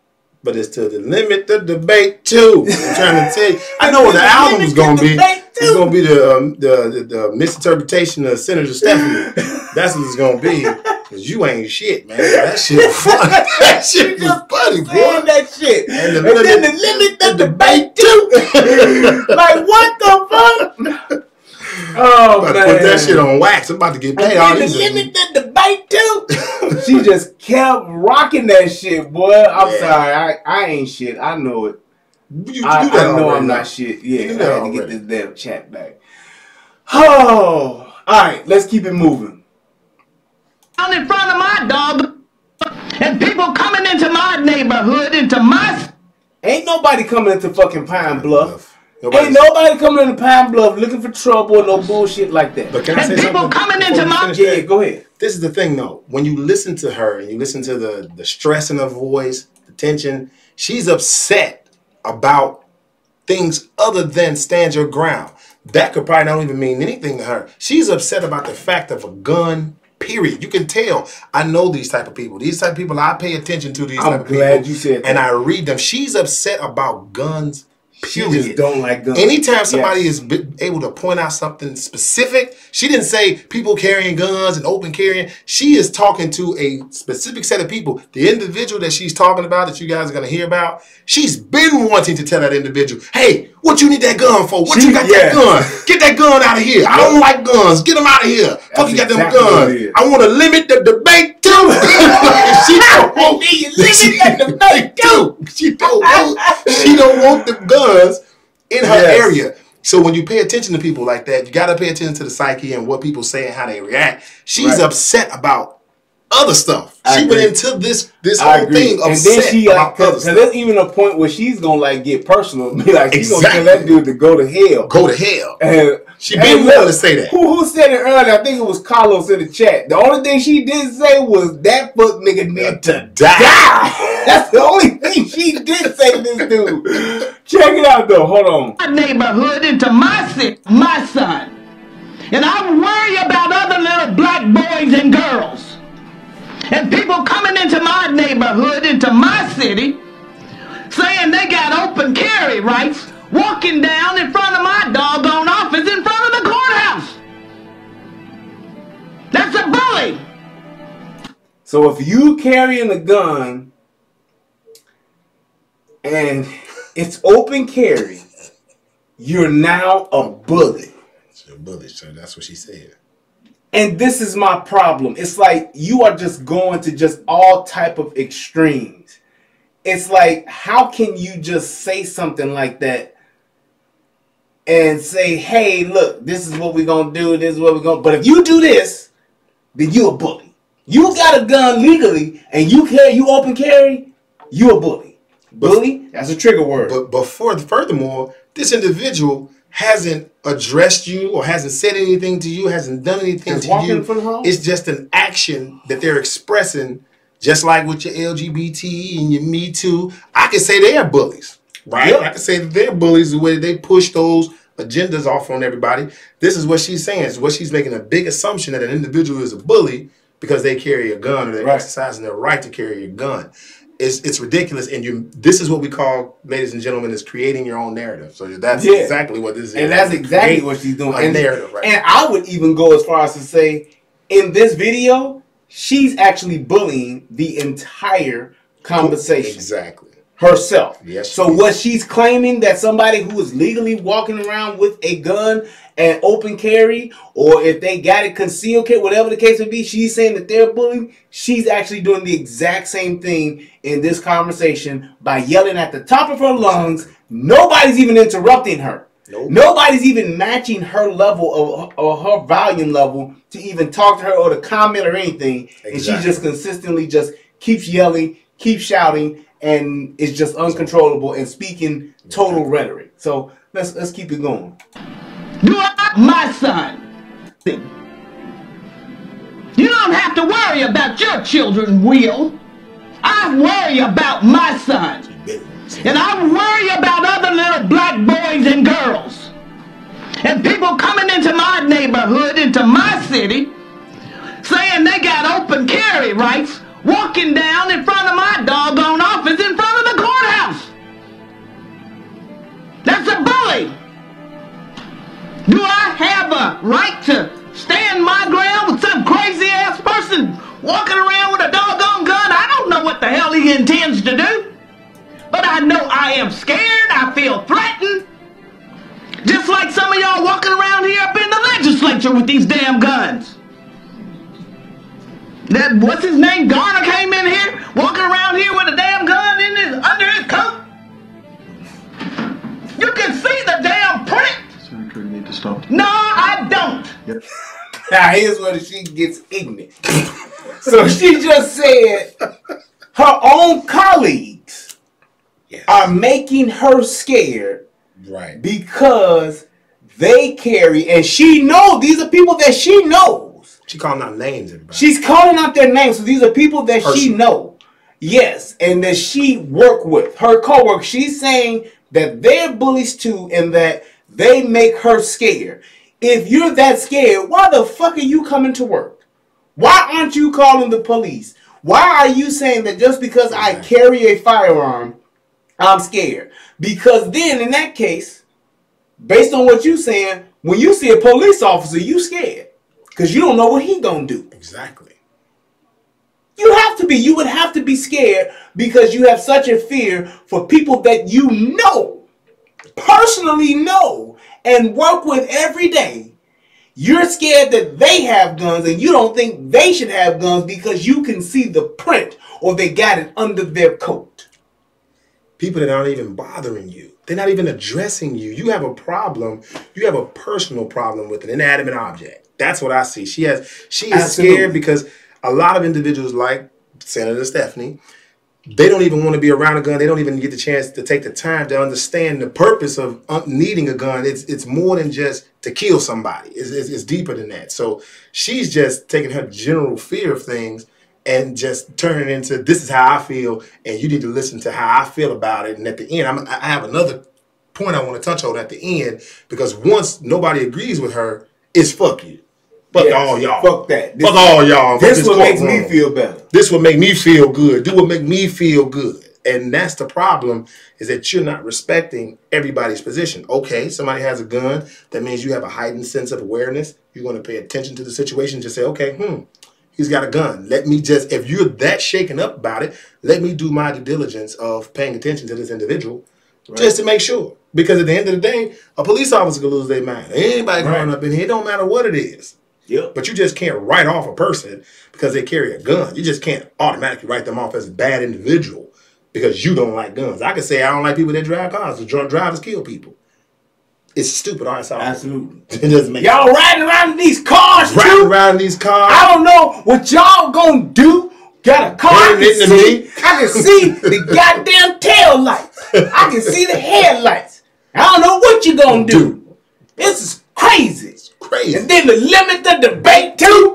Speaker 2: But it's to limit the debate too. I'm trying to tell you. I know what the album's gonna be. It's gonna be the misinterpretation of Senator Stephanie. That's what it's gonna be. Cause you ain't shit, man. That shit was funny. That shit was funny, boy.
Speaker 1: That shit.
Speaker 2: And
Speaker 1: then the limit the debate too. Like what the fuck? Oh man.
Speaker 2: Put that shit on wax. I'm about to get paid.
Speaker 1: And then the limit the debate too. She just kept rocking that shit, boy. I'm sorry. I ain't shit. I know it. I know I'm not shit. Yeah, I had to get this damn chat back. Oh, all right. Let's keep it moving.
Speaker 4: Down in front of my dog, and people coming into my neighborhood, into my.
Speaker 1: Ain't nobody coming into fucking Pine Bluff. Ain't nobody coming into Pine Bluff looking for trouble or no bullshit like that.
Speaker 2: But can I say
Speaker 4: people
Speaker 2: something?
Speaker 4: Coming into my.
Speaker 1: Yeah, go ahead.
Speaker 2: This is the thing, though. When you listen to her and you listen to the stress in her voice, the tension, she's upset about things other than stand your ground. That could probably not even mean anything to her. She's upset about the fact of a gun, period. You can tell. I know these type of people. These type of people, I pay attention to these type of people.
Speaker 1: I'm glad you said that.
Speaker 2: And I read them. She's upset about guns, period.
Speaker 1: She just don't like guns.
Speaker 2: Anytime somebody is able to point out something specific, she didn't say people carrying guns and open carrying. She is talking to a specific set of people. The individual that she's talking about, that you guys are going to hear about, she's been wanting to tell that individual, hey, what you need that gun for? What you got that gun? Get that gun out of here. I don't like guns. Get them out of here. Fuck, you got them guns. I want to limit the debate too. She don't want the debate too. She don't want the guns in her area. So when you pay attention to people like that, you got to pay attention to the psyche and what people say and how they react. She's upset about other stuff. She went into this whole thing upset, and then she about other stuff.
Speaker 1: There's even a point where she's gonna like get personal, be like she's gonna tell that dude to go to hell.
Speaker 2: Go to hell.
Speaker 1: And
Speaker 2: she been willing to say that.
Speaker 1: Who said it earlier? I think it was Carlos in the chat. The only thing she did say was that fuck nigga need to die. That's the only thing she did say to this dude. Check it out though. Hold on.
Speaker 4: My neighborhood into my city, my son. And I worry about other city saying they got open carry rights, walking down in front of my doggone office in front of the courthouse. That's a bully.
Speaker 1: So if you carrying a gun and it's open carry, you're now a bully.
Speaker 2: It's a bully, sir. That's what she said.
Speaker 1: And this is my problem. It's like you are just going to just all type of extremes. It's like, how can you just say something like that and say, hey, look, this is what we're going to do, this is what we're going to... But if you do this, then you a bully. You got a gun legally and you open carry, you a bully. Bully, that's a trigger word.
Speaker 2: But furthermore, this individual hasn't addressed you or hasn't said anything to you, hasn't done anything
Speaker 1: Just
Speaker 2: to
Speaker 1: walking
Speaker 2: you.
Speaker 1: in front of the house?
Speaker 2: It's just an action that they're expressing, just like with your LGBT and your Me Too. I can say they are bullies, right?
Speaker 1: Yep.
Speaker 2: I can say that they're bullies the way they push those agendas off on everybody. This is what she's saying. It's what she's making a big assumption that an individual is a bully because they carry a gun or they're exercising their right to carry a gun. It's ridiculous, and this is what we call, ladies and gentlemen, is creating your own narrative. So that's exactly what this is.
Speaker 1: And that's exactly what she's doing.
Speaker 2: A narrative, right?
Speaker 1: And I would even go as far as to say, in this video, she's actually bullying the entire conversation.
Speaker 2: Exactly.
Speaker 1: Herself.
Speaker 2: Yes.
Speaker 1: So what she's claiming that somebody who is legally walking around with a gun and open carry, or if they got it concealed carry, whatever the case may be, she's saying that they're bullying. She's actually doing the exact same thing in this conversation by yelling at the top of her lungs. Nobody's even interrupting her.
Speaker 2: Nope.
Speaker 1: Nobody's even matching her level of, or her volume level to even talk to her or to comment or anything. Exactly. And she just consistently just keeps yelling, keeps shouting, and is just uncontrollable and speaking total rhetoric. So let's keep it going.
Speaker 4: You are my son. You don't have to worry about your children, Will. I worry about my son. And I worry about other little black boys and girls. And people coming into my neighborhood, into my city, saying they got open carry rights, walking down in front of my doggone office in front of the courthouse. That's a bully. Do I have a right to stand my ground with some crazy ass person walking around with a doggone gun? I don't know what the hell he intends to do. But I know I am scared. I feel threatened. Just like some of y'all walking around here up in the legislature with these damn guns. That, what's his name, Garner came in here, walking around here with a damn gun under his coat. You can see the damn print.
Speaker 3: Senator, you need to stop.
Speaker 4: No, I don't.
Speaker 3: Yep.
Speaker 1: Now here's where she gets ignorant. So she just said her own colleagues are making her scared,
Speaker 2: right?
Speaker 1: Because they carry, and she knows these are people that she knows.
Speaker 2: She calling out names, everybody.
Speaker 1: She's calling out their names. So these are people that she know. Yes, and that she work with. Her coworkers. She's saying that they're bullies too and that they make her scared. If you're that scared, why the fuck are you coming to work? Why aren't you calling the police? Why are you saying that just because I carry a firearm, I'm scared? Because then in that case, based on what you're saying, when you see a police officer, you scared. Because you don't know what he gonna do.
Speaker 2: Exactly.
Speaker 1: You have to be. You would have to be scared because you have such a fear for people that you know, personally know, and work with every day. You're scared that they have guns and you don't think they should have guns because you can see the print or they got it under their coat.
Speaker 2: People that aren't even bothering you. They're not even addressing you. You have a problem. You have a personal problem with an inanimate object. That's what I see. She is scared because a lot of individuals like Senator Stephanie, they don't even want to be around a gun. They don't even get the chance to take the time to understand the purpose of needing a gun. It's more than just to kill somebody. It's deeper than that. So she's just taking her general fear of things and just turning it into, this is how I feel, and you need to listen to how I feel about it. And at the end, I have another point I want to touch on at the end, because once nobody agrees with her, it's fuck you. Fuck all y'all.
Speaker 1: Fuck that.
Speaker 2: Fuck all y'all.
Speaker 1: This what makes me feel better.
Speaker 2: This what make me feel good. Do what make me feel good. And that's the problem, is that you're not respecting everybody's position. Okay, somebody has a gun. That means you have a heightened sense of awareness. You're going to pay attention to the situation. Just say, okay, he's got a gun. Let me just, if you're that shaken up about it, let me do my due diligence of paying attention to this individual just to make sure. Because at the end of the day, a police officer can lose their mind. Anybody growing up in here, it don't matter what it is.
Speaker 1: Yep.
Speaker 2: But you just can't write off a person because they carry a gun. You just can't automatically write them off as a bad individual because you don't like guns. I could say I don't like people that drive cars. The drunk drivers kill people. It's stupid. All right, so
Speaker 1: Absolutely.
Speaker 2: It doesn't make
Speaker 1: y'all riding around in these cars
Speaker 2: riding
Speaker 1: too?
Speaker 2: around in these cars.
Speaker 1: I don't know what y'all gonna do. Got a car. I can see the goddamn tail lights. I can see the headlights. I don't know what you gonna do. This is crazy.
Speaker 2: It's crazy.
Speaker 1: And then to limit the debate too.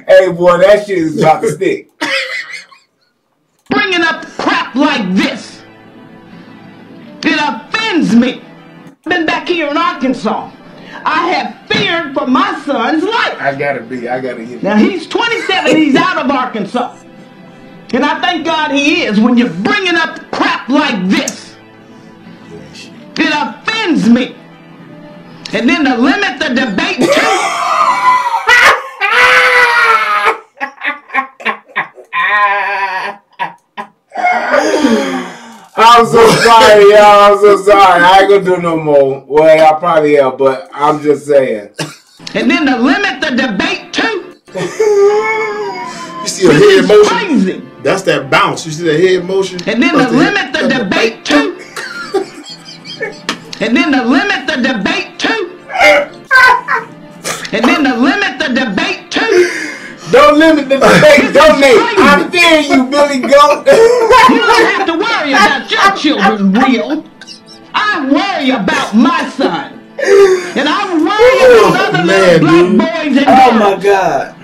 Speaker 1: Hey boy, that shit is about to stick.
Speaker 4: Bringing up crap like this, it offends me. I've been back here in Arkansas. I have feared for my son's life.
Speaker 1: I gotta get
Speaker 4: Now he's 27, he's out of Arkansas. And I thank God he is. When you're bringing up crap like this, it offends me. And then to limit the debate too.
Speaker 1: I'm so sorry, y'all. I'm so sorry. I ain't gonna do no more. Well, I probably am, but I'm just saying.
Speaker 4: And then to limit the debate too.
Speaker 2: You see a head motion?
Speaker 4: Crazy.
Speaker 2: That's that bounce. You see that head motion?
Speaker 4: And then to limit the debate too. And then to limit the debate too. And then to limit the debate too.
Speaker 1: Don't limit the debate. Donate. I'm fearing you, Billy Goat.
Speaker 4: You don't have to worry about your children's will. I worry about my son. And I worry about other little black boys and girls.
Speaker 1: Oh my God.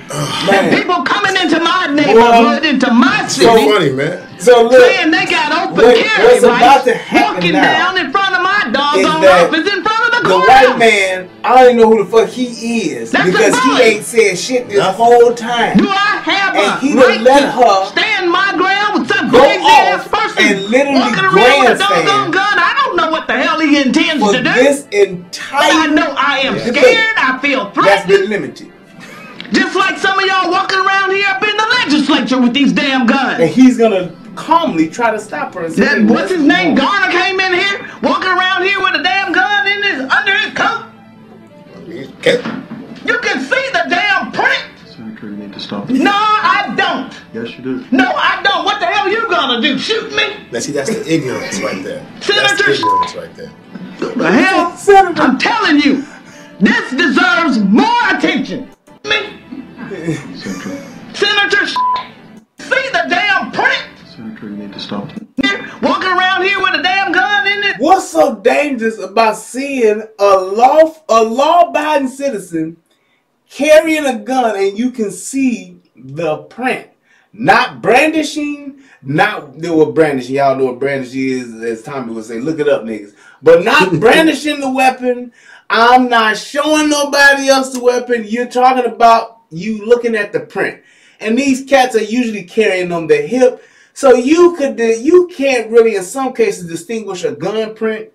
Speaker 4: And people coming into my neighborhood, into my city.
Speaker 2: So funny, man.
Speaker 1: So look,
Speaker 4: saying they got open carry
Speaker 1: what's about
Speaker 4: rights,
Speaker 1: to happen
Speaker 4: walking
Speaker 1: now
Speaker 4: down in front of my doggone
Speaker 1: that
Speaker 4: office in front of the
Speaker 1: the
Speaker 4: courthouse.
Speaker 1: white man, I don't even know who the fuck he is.
Speaker 4: That's
Speaker 1: because
Speaker 4: a
Speaker 1: he
Speaker 4: bully.
Speaker 1: ain't said shit this whole time.
Speaker 4: Do I have
Speaker 1: And he
Speaker 4: a
Speaker 1: done
Speaker 4: right
Speaker 1: let
Speaker 4: to
Speaker 1: her
Speaker 4: stand my ground with some
Speaker 1: go
Speaker 4: crazy ass
Speaker 1: off
Speaker 4: person
Speaker 1: and literally
Speaker 4: walking around with a
Speaker 1: grandstand
Speaker 4: doggone gun? I don't know what the hell he intends
Speaker 1: for
Speaker 4: to do.
Speaker 1: this
Speaker 4: But I
Speaker 1: entire
Speaker 4: know I am
Speaker 1: debate.
Speaker 4: scared. I feel
Speaker 1: That's been
Speaker 4: threatened.
Speaker 1: limited.
Speaker 4: Just like some of y'all walking around here up in the legislature with these damn
Speaker 1: And
Speaker 4: guns.
Speaker 1: he's gonna calmly try to stop her and say,
Speaker 4: That
Speaker 1: "Hey,
Speaker 4: what's his name?
Speaker 1: go."
Speaker 4: Garner came in here walking around here with a damn gun in his under his coat.
Speaker 2: Okay.
Speaker 4: You can see the damn print.
Speaker 3: Senator, you need to stop.
Speaker 4: No, I don't.
Speaker 3: Yes, you do.
Speaker 4: No, I don't. What the hell you gonna do? Shoot me?
Speaker 2: That's the ignorance right there. That's the
Speaker 4: Senator-
Speaker 2: ignorance right there.
Speaker 4: The hell?
Speaker 1: Senator.
Speaker 4: I'm telling you, this deserves more attention. Me,
Speaker 3: Senator,
Speaker 4: Senator, see the damn print?
Speaker 3: Senator, you need to stop.
Speaker 4: Here, walking around here with a damn gun in it.
Speaker 1: What's so dangerous about seeing a law-abiding citizen carrying a gun and you can see the print? Not brandishing, brandishing. Y'all know what brandishing is, as Tommy would say. Look it up, niggas. But not brandishing the weapon. I'm not showing nobody else the weapon. You're talking about you looking at the print. And these cats are usually carrying on their hip. So you can't really, in some cases, distinguish a gun print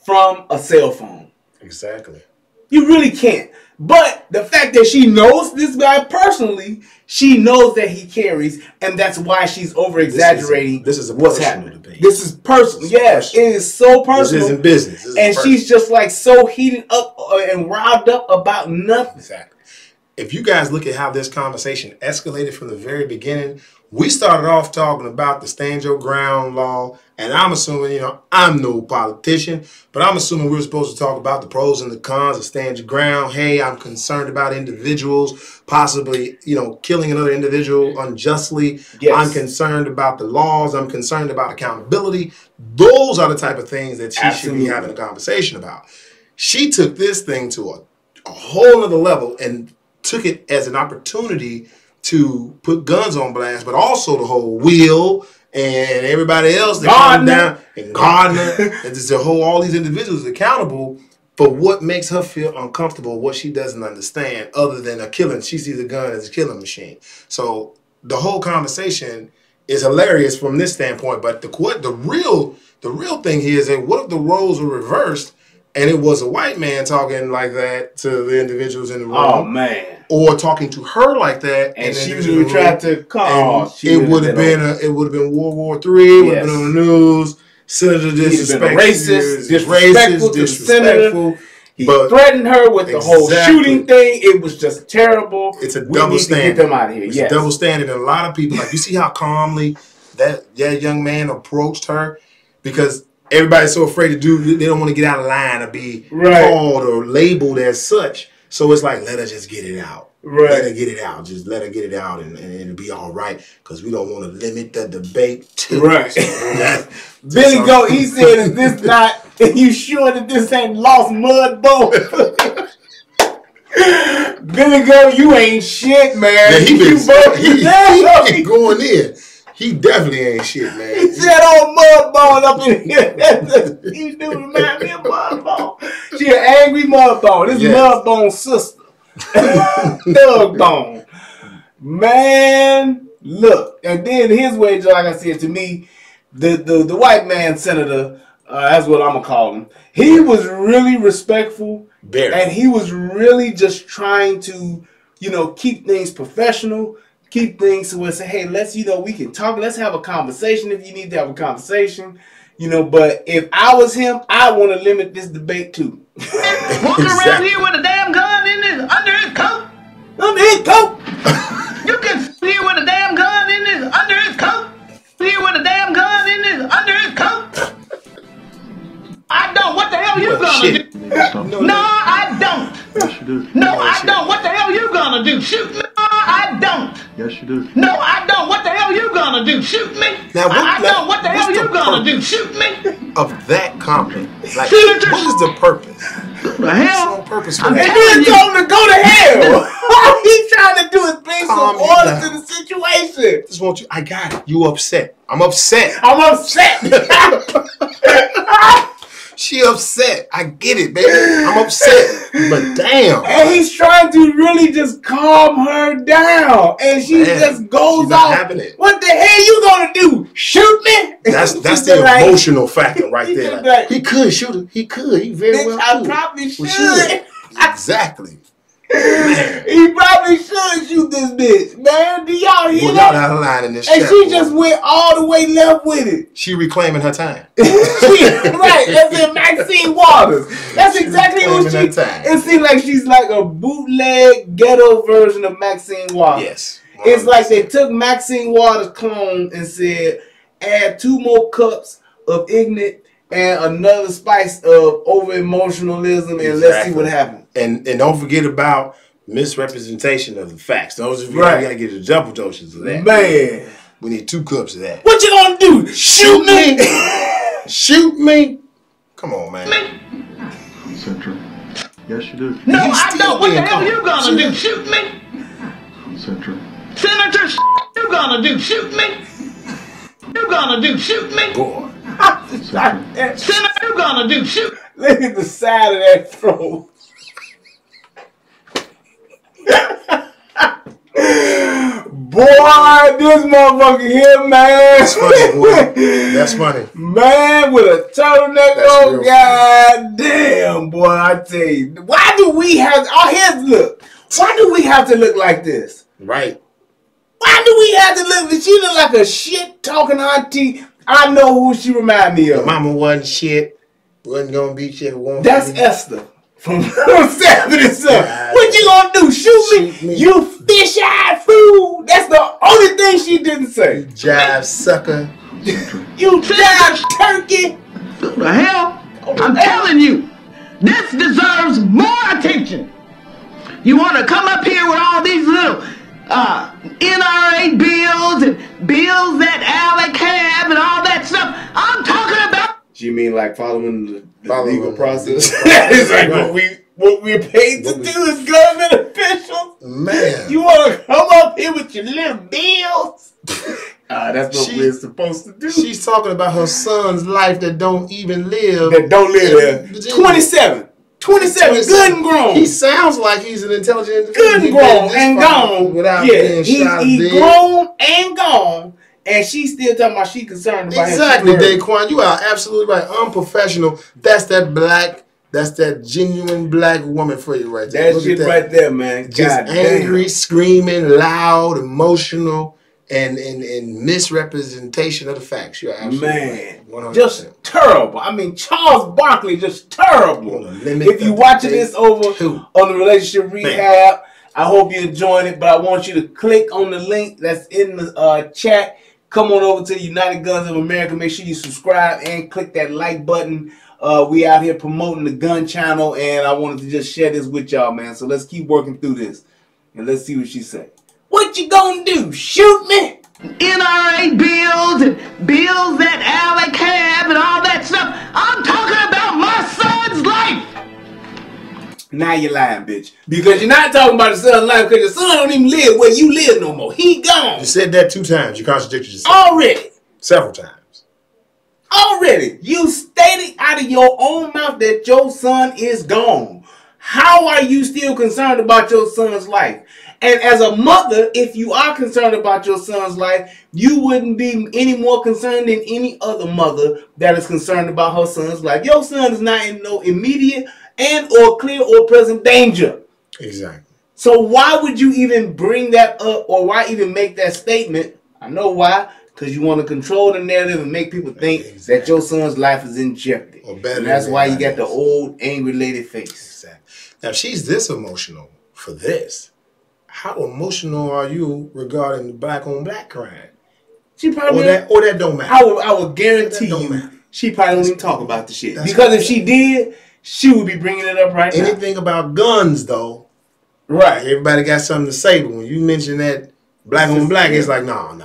Speaker 1: from a cell phone.
Speaker 2: Exactly.
Speaker 1: You really can't. But the fact that she knows this guy personally, she knows that he carries, and that's why she's over-exaggerating
Speaker 2: This is a
Speaker 1: what's
Speaker 2: personal
Speaker 1: happening.
Speaker 2: debate.
Speaker 1: This is personal. Yes, it is so personal.
Speaker 2: This isn't business. This is
Speaker 1: And
Speaker 2: personal.
Speaker 1: she's just like so heated up and riled up about nothing.
Speaker 2: Exactly. If you guys look at how this conversation escalated from the very beginning, we started off talking about the stand your ground law, and I'm assuming, I'm no politician, but I'm assuming we were supposed to talk about the pros and the cons of stand your ground. Hey, I'm concerned about individuals possibly, killing another individual unjustly.
Speaker 1: Yes.
Speaker 2: I'm concerned about the laws. I'm concerned about accountability. Those are the type of things that she should be having a conversation about. She took this thing to a whole other level and took it as an opportunity to put guns on blast, but also the whole Will and everybody else that come down, and Gardner, and just to hold all these individuals accountable for what makes her feel uncomfortable, what she doesn't understand, other than a killing. She sees a gun as a killing machine. So the whole conversation is hilarious from this standpoint. But the real thing here is that what if the roles were reversed and it was a white man talking like that to the individuals in the room?
Speaker 1: Oh man.
Speaker 2: Or talking to her like that,
Speaker 1: and she would have tried to call.
Speaker 2: It would have been World War III. Would have been on the news. Senator disrespectful to the senator. He threatened her with the whole shooting thing. It was just terrible. It's a double standard.
Speaker 1: Get them out of here.
Speaker 2: It's a double standard, and a lot of people like you see how calmly that young man approached her because everybody's so afraid to do. They don't want to get out of line or be called or labeled as such. So it's like, let her just get it out.
Speaker 1: Right.
Speaker 2: Let her get it out. Just let her get it out and it'll be all right because we don't want to limit the debate to
Speaker 1: right. Billy Goat, he said, is this not, are you sure that this ain't Lost Mud Bowl? Billy Goat, you ain't shit, man.
Speaker 2: Yeah, he going in. He definitely ain't shit, man.
Speaker 1: He said old Mudbone up in here. He do remind me of Mudbone. She an angry Mudbone. This is Mudbone's sister. Thugbone. Man, look. And then his way, like I said, to me, the white man senator, that's what I'm going to call him, he was really respectful. And he was really just trying to, keep things professional. Keep things so say, hey, let's, we can talk. Let's have a conversation if you need to have a conversation. But if I was him, I want to limit this debate too.
Speaker 4: Walking around here with a damn gun under his coat.
Speaker 1: Under his coat.
Speaker 4: You can see here with a damn gun under his coat. Here with a damn gun under his coat. I don't. What the hell you gonna do? No, I don't.
Speaker 3: Yes, you do.
Speaker 4: No, I don't. What the hell you gonna do? Shoot me? I don't.
Speaker 3: Yes, you do.
Speaker 4: No, I don't. What the hell you gonna do? Shoot me?
Speaker 2: Now,
Speaker 4: I don't. What the hell you gonna do? Shoot me?
Speaker 2: Of that comment, like, what is the purpose?
Speaker 4: The hell?
Speaker 2: No purpose for
Speaker 1: And
Speaker 2: that.
Speaker 1: then told him to go to hell. All he's trying to do is bring some order to the situation.
Speaker 2: Just want you. I got it. You upset. I'm upset.
Speaker 1: I'm upset.
Speaker 2: She upset. I get it, baby. I'm upset. But damn.
Speaker 1: And he's trying to really just calm her down. And she just goes off. What the hell you gonna do? Shoot me?
Speaker 2: That's the emotional factor right there. Like, he could shoot her. He could. He very well
Speaker 1: I
Speaker 2: could.
Speaker 1: probably should.
Speaker 2: Exactly. Man.
Speaker 1: He probably should shoot this bitch, man. Do y'all hear that?
Speaker 2: Y'all out of line in this
Speaker 1: and
Speaker 2: chat,
Speaker 1: she
Speaker 2: boy.
Speaker 1: just went all the way left with it.
Speaker 2: She reclaiming her time.
Speaker 1: Right, as in Maxine Waters. That's exactly what she. It seems like she's like a bootleg ghetto version of Maxine Waters.
Speaker 2: Yes. 100%.
Speaker 1: It's like they took Maxine Waters' clone and said, add 2 more cups of ignorant and another spice of over emotionalism, and let's see what happens.
Speaker 2: And don't forget about misrepresentation of the facts. Those of you got to get the double doses of that.
Speaker 1: Man,
Speaker 2: we need 2 cups of that.
Speaker 1: What you gonna do? Shoot me?
Speaker 2: Shoot me? Come on, man.
Speaker 3: Central. Yes, you do.
Speaker 4: No, I don't. What the hell you gonna do? Shoot me?
Speaker 3: Central.
Speaker 4: Senator, you gonna do? Shoot me? You gonna do? Shoot me?
Speaker 2: Boy.
Speaker 4: Senator, you gonna do? Shoot.
Speaker 1: Look at the side of that throat. Boy, this motherfucker here, man.
Speaker 2: That's funny, boy. That's funny.
Speaker 1: Man, with a turtleneck on, goddamn, boy, I tell you. Why do we have, look. Why do we have to look like this?
Speaker 2: Right.
Speaker 1: Why do we have to look, she look like a shit-talking auntie. I know who she remind me of.
Speaker 2: Your mama wasn't shit. Wasn't gonna be shit.
Speaker 1: That's Esther from 77. What you gonna do? Shoot me? You fish-eyed fool. That's the only thing she didn't say.
Speaker 2: You jive sucker.
Speaker 1: You jive turkey.
Speaker 4: What the hell? I'm telling you, this deserves more attention. You want to come up here with all these little NRA bills and bills that Alec have and all that stuff. I'm talking about. You mean like following the legal process? It's like what we're paid to do as government officials.
Speaker 2: Man,
Speaker 1: you want to come up here with your little bills? That's what we're supposed to do.
Speaker 2: She's talking about her son's life that don't even live.
Speaker 1: That don't live there. 27. 27, good and grown.
Speaker 2: He sounds like he's an intelligent individual.
Speaker 1: Good and grown and gone.
Speaker 2: Without
Speaker 1: Yeah,
Speaker 2: being shot
Speaker 1: he's
Speaker 2: dead.
Speaker 1: grown and gone. And she's still talking about she concerned about
Speaker 2: Exactly,
Speaker 1: him.
Speaker 2: Daquan. You are absolutely right. Unprofessional. That's that genuine black woman for you right there.
Speaker 1: That
Speaker 2: Look
Speaker 1: shit
Speaker 2: at that.
Speaker 1: right there, man.
Speaker 2: Just
Speaker 1: God
Speaker 2: angry,
Speaker 1: damn.
Speaker 2: screaming, loud, emotional, and misrepresentation of the facts. You're absolutely
Speaker 1: Man,
Speaker 2: right. 100%.
Speaker 1: just terrible. I mean, Charles Barkley, just terrible. If you watching this over on the Relationship Rehab, I hope you're enjoying it, but I want you to click on the link that's in the chat. Come on over to United Guns of America. Make sure you subscribe and click that like button. We out here promoting the gun channel, and I wanted to just share this with y'all, man. So let's keep working through this, and let's see what she say. What you gonna do? Shoot me?
Speaker 4: NRA bills and bills that Alec have and all that stuff. I'm talking about my son's life.
Speaker 1: Now you're lying, bitch. Because you're not talking about your son's life, because your son don't even live where you live no more. He gone.
Speaker 2: You said that 2 times. You contradicted yourself.
Speaker 1: Already.
Speaker 2: Several times.
Speaker 1: Already. You stated out of your own mouth that your son is gone. How are you still concerned about your son's life? And as a mother, if you are concerned about your son's life, you wouldn't be any more concerned than any other mother that is concerned about her son's life. Your son is not in no immediate and or clear or present danger.
Speaker 2: Exactly.
Speaker 1: So why would you even bring that up, or why even make that statement? I know why. Because you want to control the narrative and make people think that your son's life is in jeopardy.
Speaker 2: Or better
Speaker 1: and that's
Speaker 2: than
Speaker 1: why
Speaker 2: that
Speaker 1: you got the
Speaker 2: is.
Speaker 1: old angry lady face.
Speaker 2: Exactly. Now, if she's this emotional for this, how emotional are you regarding the black on black crime?
Speaker 1: She probably
Speaker 2: Or that don't matter.
Speaker 1: I would guarantee
Speaker 2: That don't
Speaker 1: you
Speaker 2: matter.
Speaker 1: she probably don't even talk about the shit.
Speaker 2: That's
Speaker 1: Because if she did, she would be bringing it up right now.
Speaker 2: Anything about guns, though,
Speaker 1: Right.
Speaker 2: everybody got something to say. But when you mention that black on black, it's like, no.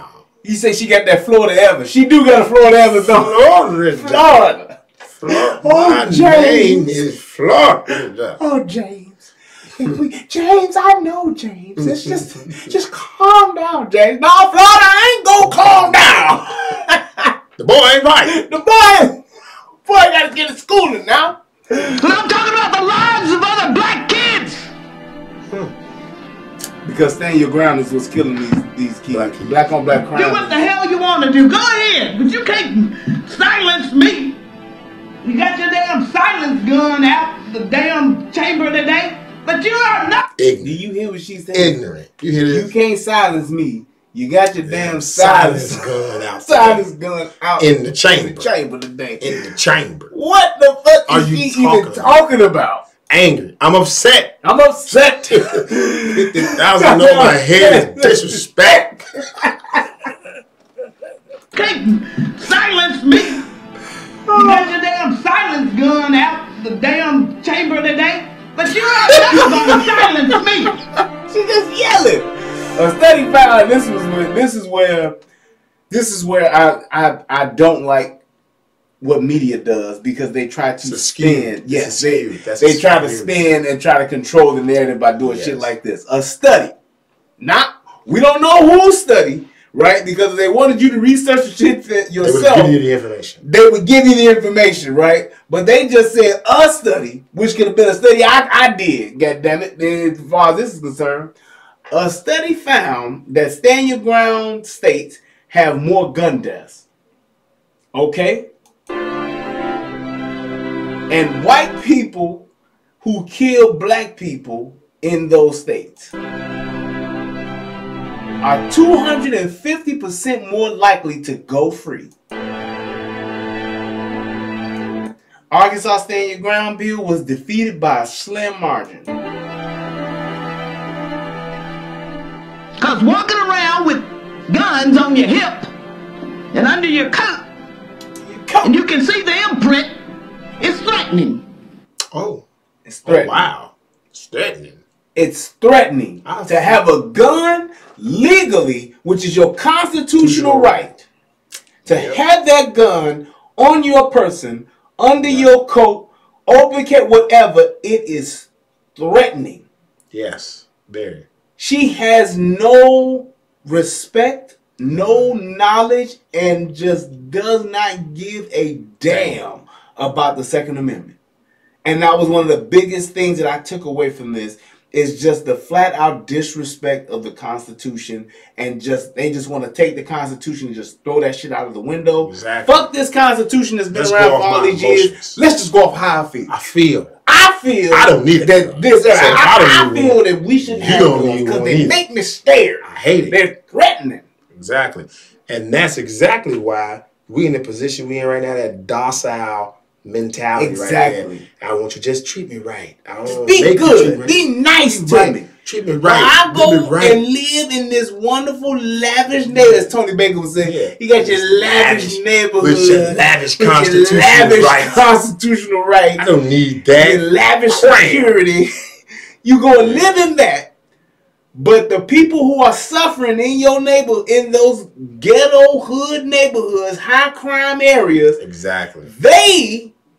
Speaker 1: You say she got that Florida Evans. She do got a Florida Evans, though. Florida.
Speaker 2: Florida.
Speaker 1: Oh,
Speaker 2: My
Speaker 1: James.
Speaker 2: name is Florida.
Speaker 1: Oh, James. James, I know, James. It's just calm down, James. No, Florida, I ain't gonna calm down.
Speaker 2: The boy ain't right.
Speaker 1: The boy gotta get to schooling now.
Speaker 4: And I'm talking about the lives of other black kids.
Speaker 1: Because stand your ground is what's killing these kids. Black on black crime.
Speaker 4: Do what the hell you want to do. Go ahead. But you can't silence me. You got your damn silence gun out the damn chamber today. But you are not.
Speaker 1: Do
Speaker 2: Ignorant.
Speaker 1: you hear what she said?
Speaker 2: Ignorant. You hear this?
Speaker 1: You can't silence me. You got your damn silence
Speaker 2: gun out.
Speaker 1: silence gun out
Speaker 2: In the chamber.
Speaker 1: In the chamber today.
Speaker 2: In the chamber.
Speaker 1: What the fuck
Speaker 2: Are
Speaker 1: is
Speaker 2: you
Speaker 1: she even
Speaker 2: talking
Speaker 1: talking about?
Speaker 2: Angry. I'm upset.
Speaker 1: I'm upset.
Speaker 2: 50,000 over my head is disrespect.
Speaker 4: Can't silence me. You got your damn silence gun out the damn chamber today. But you are not going to silence me.
Speaker 1: She just yelling. A study found this is where I don't like what media does, because they try to spin. Yes, they try to spin and try to control the narrative by doing shit like this. A study. We don't know whose study, right? Because if they wanted you to research the shit yourself,
Speaker 2: They would give you the information.
Speaker 1: they would give you the information, right? But they just said a study, which could have been a study I did, goddammit, as far as this is concerned. A study found that stand your ground states have more gun deaths. Okay? And white people who kill black people in those states are 250% more likely to go free. Arkansas Stand Your Ground bill was defeated by a slim margin.
Speaker 4: Because walking around with guns on your hip and under your coat, and you can see the imprint, it's threatening.
Speaker 2: Oh.
Speaker 1: It's threatening.
Speaker 2: Oh, wow. It's threatening.
Speaker 1: It's threatening to have a gun legally, which is your constitutional right, to have that gun on your person, under your coat, open carry, whatever. It is threatening.
Speaker 2: Yes. Very.
Speaker 1: She has no respect, no knowledge, and just does not give a damn about the Second Amendment. And that was one of the biggest things that I took away from this is just the flat out disrespect of the Constitution, and they just want to take the Constitution and just throw that shit out of the window.
Speaker 2: Exactly.
Speaker 1: Fuck this Constitution that's been around for all these years. Let's just go off how I feel. I feel
Speaker 2: I don't need
Speaker 1: that
Speaker 2: it.
Speaker 1: this.
Speaker 2: So
Speaker 1: I feel that we should have guns because they make me scared.
Speaker 2: I hate it.
Speaker 1: They're threatening.
Speaker 2: Exactly. And that's exactly why we in the position we in right now, that docile mentality
Speaker 1: Exactly.
Speaker 2: right there. I want you to just treat me right. I don't
Speaker 1: Just be good. Be nice to me.
Speaker 2: Treat me right.
Speaker 1: I go and live in this wonderful, lavish neighborhood. As Tony Baker was saying,
Speaker 2: Yeah.
Speaker 1: you got your lavish neighborhood.
Speaker 2: With your lavish
Speaker 1: with
Speaker 2: constitutional
Speaker 1: your lavish
Speaker 2: rights.
Speaker 1: constitutional rights.
Speaker 2: I don't need that.
Speaker 1: Your lavish security. You go and live in that. But the people who are suffering in your neighborhood, in those ghetto hood neighborhoods, high crime areas,
Speaker 2: Exactly.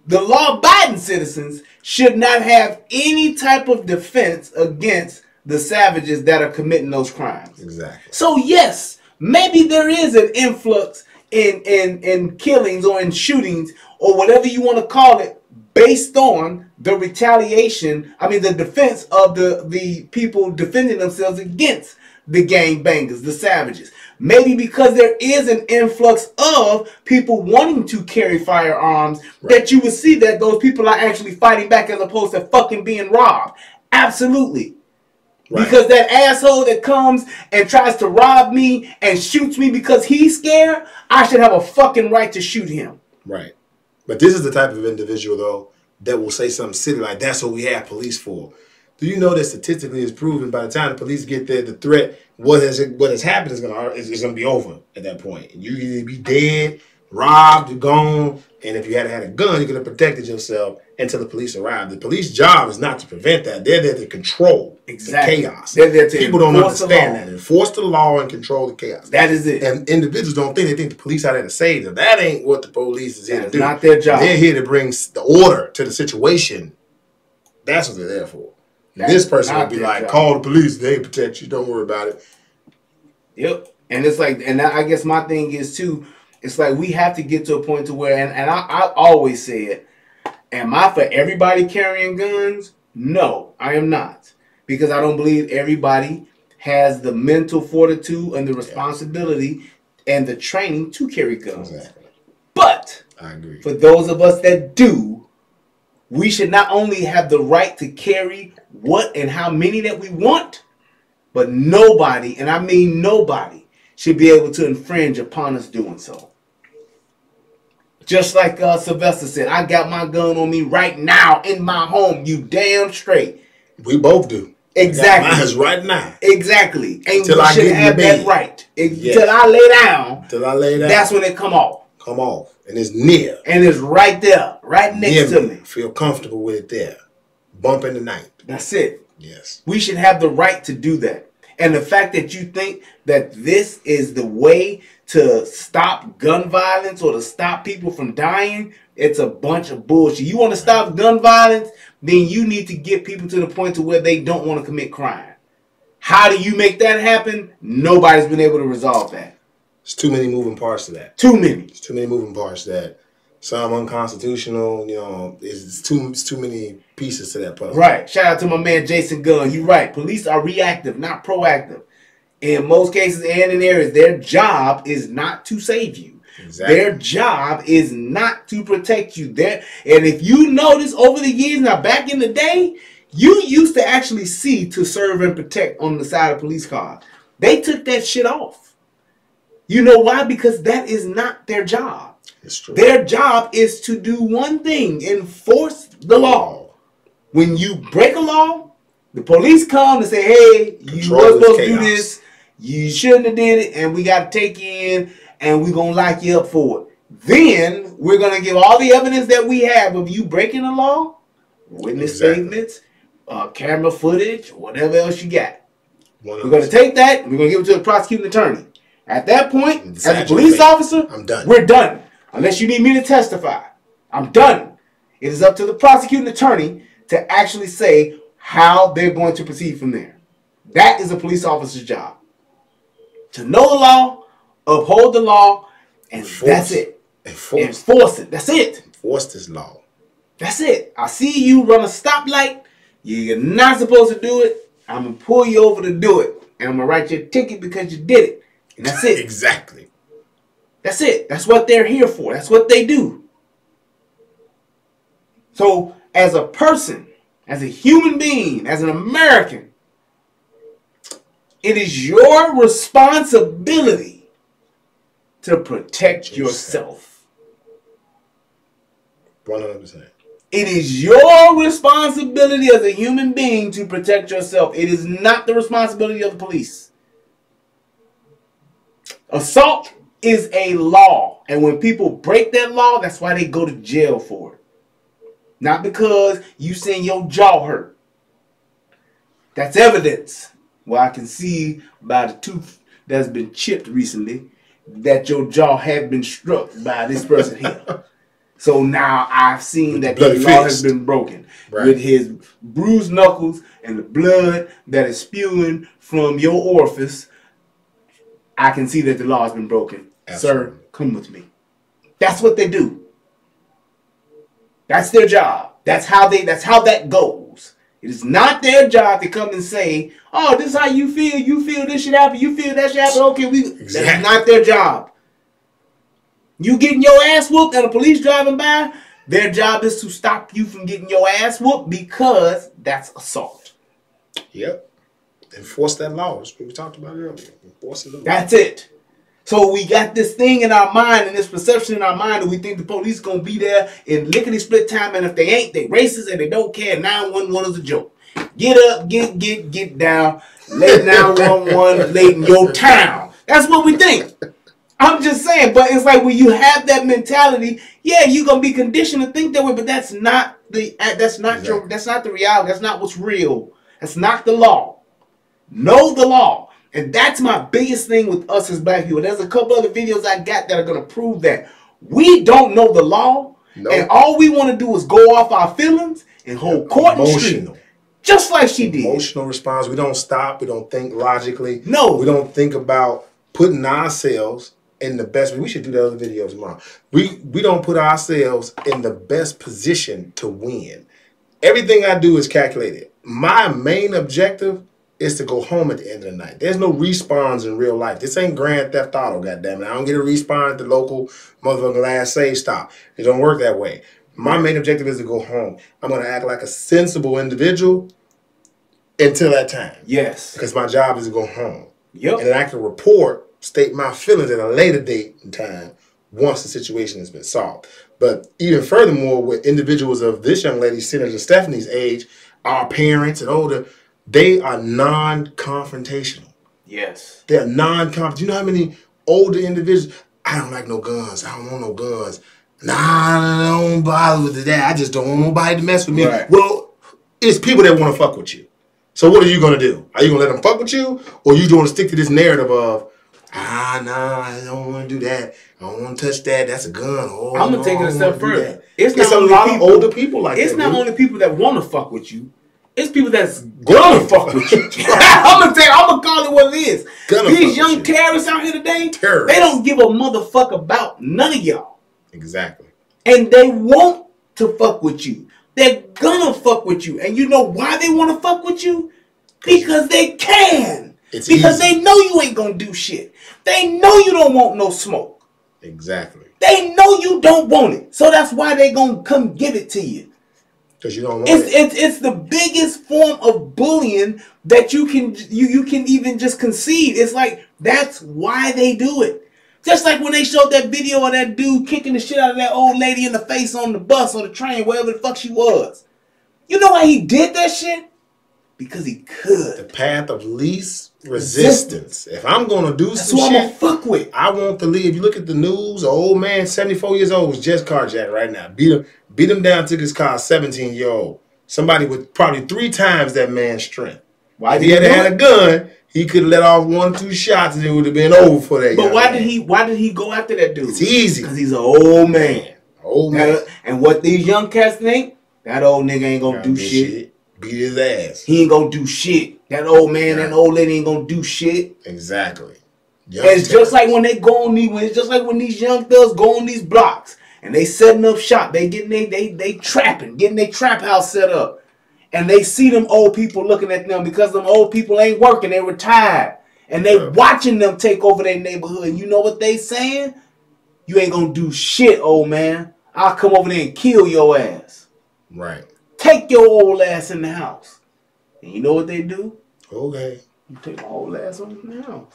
Speaker 1: the law-abiding citizens, should not have any type of defense against the savages that are committing those crimes.
Speaker 2: Exactly.
Speaker 1: So yes, maybe there is an influx in killings or in shootings or whatever you want to call it, based on the retaliation, the defense of the people defending themselves against the gangbangers, the savages. Maybe because there is an influx of people wanting to carry firearms, that you would see that those people are actually fighting back as opposed to fucking being robbed. Absolutely. Right. Because that asshole that comes and tries to rob me and shoots me because he's scared, I should have a fucking right to shoot him.
Speaker 2: Right. But this is the type of individual, though, that will say something silly like, that's what we have police for. Do you know that statistically it's proven by the time the police get there, the threat, what has happened is gonna be over at that point. You either be dead, robbed, gone, and if you had a gun, you could have protected yourself until the police arrive. The police job is not to prevent that. They're there to control the chaos.
Speaker 1: They're there to
Speaker 2: People don't understand that. Enforce the law and control the chaos.
Speaker 1: That is it.
Speaker 2: And individuals they think the police are there to save them. That ain't what the police is here to do.
Speaker 1: Not their job.
Speaker 2: They're here to bring the order to the situation. That's what they're there for. This person would be like, call the police. They protect you. Don't worry about it.
Speaker 1: Yep. And it's like, and I guess my thing is too, it's like we have to get to a point to where, and I always say it, am I for everybody carrying guns? No, I am not. Because I don't believe everybody has the mental fortitude and the responsibility and the training to carry guns.
Speaker 2: Exactly.
Speaker 1: But
Speaker 2: I agree.
Speaker 1: For those of us that do, we should not only have the right to carry what and how many that we want, but nobody, and I mean nobody, should be able to infringe upon us doing so. Just like Sylvester said, I got my gun on me right now in my home. You damn straight.
Speaker 2: We both do.
Speaker 1: Exactly.
Speaker 2: Mine's right now.
Speaker 1: Exactly. And
Speaker 2: till
Speaker 1: you should have that right. Till I lay down.
Speaker 2: Till I lay down.
Speaker 1: That's when it come off.
Speaker 2: Come off. And it's near.
Speaker 1: And it's right there. Right next to me.
Speaker 2: Feel comfortable with it there. Bump in the night.
Speaker 1: That's it.
Speaker 2: Yes.
Speaker 1: We should have the right to do that. And the fact that you think that this is the way to stop gun violence or to stop people from dying, it's a bunch of bullshit. You want to stop gun violence, then you need to get people to the point to where they don't want to commit crime. How do you make that happen? Nobody's been able to resolve that.
Speaker 2: There's too many moving parts to that.
Speaker 1: Too many.
Speaker 2: There's too many moving parts to that. Some unconstitutional, it's too many pieces to that puzzle.
Speaker 1: Right. Shout out to my man Jason Gunn. You're right. Police are reactive, not proactive. In most cases and in areas, their job is not to save you. Exactly. Their job is not to protect you. And if you notice over the years, now back in the day, you used to actually see to serve and protect on the side of police cars. They took that shit off. You know why? Because that is not their job.
Speaker 2: It's true.
Speaker 1: Their job is to do one thing: enforce the law. When you break a law, the police come and say, hey, you were supposed to do this. You shouldn't have did it, and we got to take you in, and we're going to lock you up for it. Then we're going to give all the evidence that we have of you breaking the law, witness statements, camera footage, whatever else you got. We're going to take that, and we're going to give it to the prosecuting attorney. At that point, as a police officer,
Speaker 2: I'm done.
Speaker 1: We're done. Unless you need me to testify. I'm done. It is up to the prosecuting attorney to actually say how they're going to proceed from there. That is a police officer's job. To know the law, uphold the law, and that's it. Enforce it. That's it.
Speaker 2: Enforce this law.
Speaker 1: That's it. I see you run a stoplight. You're not supposed to do it. I'm going to pull you over to do it. And I'm going to write you a ticket because you did it. And that's it.
Speaker 2: Exactly.
Speaker 1: That's it. That's what they're here for. That's what they do. So, as a person, as a human being, as an American, it is your responsibility to protect yourself.
Speaker 2: 100%.
Speaker 1: It is your responsibility as a human being to protect yourself. It is not the responsibility of the police. Assault is a law. And when people break that law, that's why they go to jail for it. Not because you saying your jaw hurt. That's evidence. Well, I can see by the tooth that's been chipped recently that your jaw had been struck by this person here. So now I've seen that the law has been broken. Right. With his bruised knuckles and the blood that is spewing from your orifice, I can see that the law has been broken. Absolutely. Sir, come with me. That's what they do. That's their job. That's how that goes. It is not their job to come and say, oh, this is how you feel. You feel this should happen. You feel that should happen. Okay, exactly. That's not their job. You getting your ass whooped and the police driving by, their job is to stop you from getting your ass whooped because that's assault.
Speaker 2: Yep. Enforce that law. That's what we talked about earlier. Enforce the law.
Speaker 1: That's it. So we got this thing in our mind and this perception in our mind that we think the police going to be there in lickety split time, and if they ain't, they racist and they don't care. 911 is a joke. Get up, get down. Let 911 late in your town. That's what we think. I'm just saying, but it's like when you have that mentality, yeah, you're gonna be conditioned to think that way, but that's not the reality. That's not what's real. That's not the law. Know the law. And that's my biggest thing with us as black people. There's a couple other videos I got that are gonna prove that. We don't know the law, and all we want to do is go off our feelings and hold court and street. Just like she did.
Speaker 2: Emotional response. We don't stop. We don't think logically.
Speaker 1: No.
Speaker 2: We don't think about putting ourselves in the best. We should do the other videos tomorrow. We don't put ourselves in the best position to win. Everything I do is calculated. My main objective is to go home at the end of the night. There's no respawns in real life. This ain't Grand Theft Auto, goddammit. I don't get a respawn at the local motherfucking last save stop. It don't work that way. My main objective is to go home. I'm going to act like a sensible individual until that time.
Speaker 1: Yes.
Speaker 2: Because my job is to go home.
Speaker 1: Yep.
Speaker 2: And then I can report, state my feelings at a later date and time once the situation has been solved. But even furthermore, with individuals of this young lady, Senator Stephanie's age, our parents and older, they are non-confrontational.
Speaker 1: Yes.
Speaker 2: They're non-confrontational. You know how many older individuals, I don't like no guns. I don't want no guns. Nah, I don't bother with that. I just don't want nobody to mess with me.
Speaker 1: Right.
Speaker 2: Well, it's people that want to fuck with you. So what are you going to do? Are you going to let them fuck with you? Or you going to stick to this narrative of, nah, I don't want to do that. I don't want to touch that. That's a gun. Oh,
Speaker 1: I'm going to take it a step further.
Speaker 2: It's a lot of older people like that.
Speaker 1: It's not only people that want to fuck with you. It's people that's gonna fuck with you. I'm gonna call it what it is. These young terrorists out here today, they don't give a motherfucker about none of y'all.
Speaker 2: Exactly.
Speaker 1: And they want to fuck with you. They're gonna fuck with you. And you know why they want to fuck with you? Because they can. Because easy. They know you ain't gonna do shit. They know you don't want no smoke.
Speaker 2: Exactly.
Speaker 1: They know you don't want it. So that's why they gonna come give it to you.
Speaker 2: Because you don't want
Speaker 1: it's the biggest form of bullying that you can even just conceive. It's like that's why they do it. Just like when they showed that video of that dude kicking the shit out of that old lady in the face on the bus or the train, wherever the fuck she was. You know why he did that shit? Because he could.
Speaker 2: The path of least resistance. If I'm gonna do some shit,
Speaker 1: I'm gonna fuck with.
Speaker 2: I want to leave. If you look at the news, an old man, 74 years old, was just carjacked right now. Beat him down, took his car, 17-year-old. Somebody with probably 3 times that man's strength. If he had a gun, he could have let off 1 or 2 shots and it would have been over for that.
Speaker 1: But why did he go after that dude?
Speaker 2: It's easy.
Speaker 1: Because he's an old man.
Speaker 2: Old man.
Speaker 1: And what these young cats think, that old nigga ain't gonna do shit.
Speaker 2: Beat his ass.
Speaker 1: He ain't gonna do shit. That old man, that old lady ain't gonna do shit.
Speaker 2: Exactly.
Speaker 1: And it's just like when they go on these, it's just like when these young thugs go on these blocks and they setting up shop. They getting they trapping, getting their trap house set up. And they see them old people looking at them because them old people ain't working, they retired. And they watching them take over their neighborhood. And you know what they saying? You ain't gonna do shit, old man. I'll come over there and kill your ass.
Speaker 2: Right.
Speaker 1: Take your old ass in the house. And you know what they do?
Speaker 2: Okay.
Speaker 1: You take my old ass over in the house.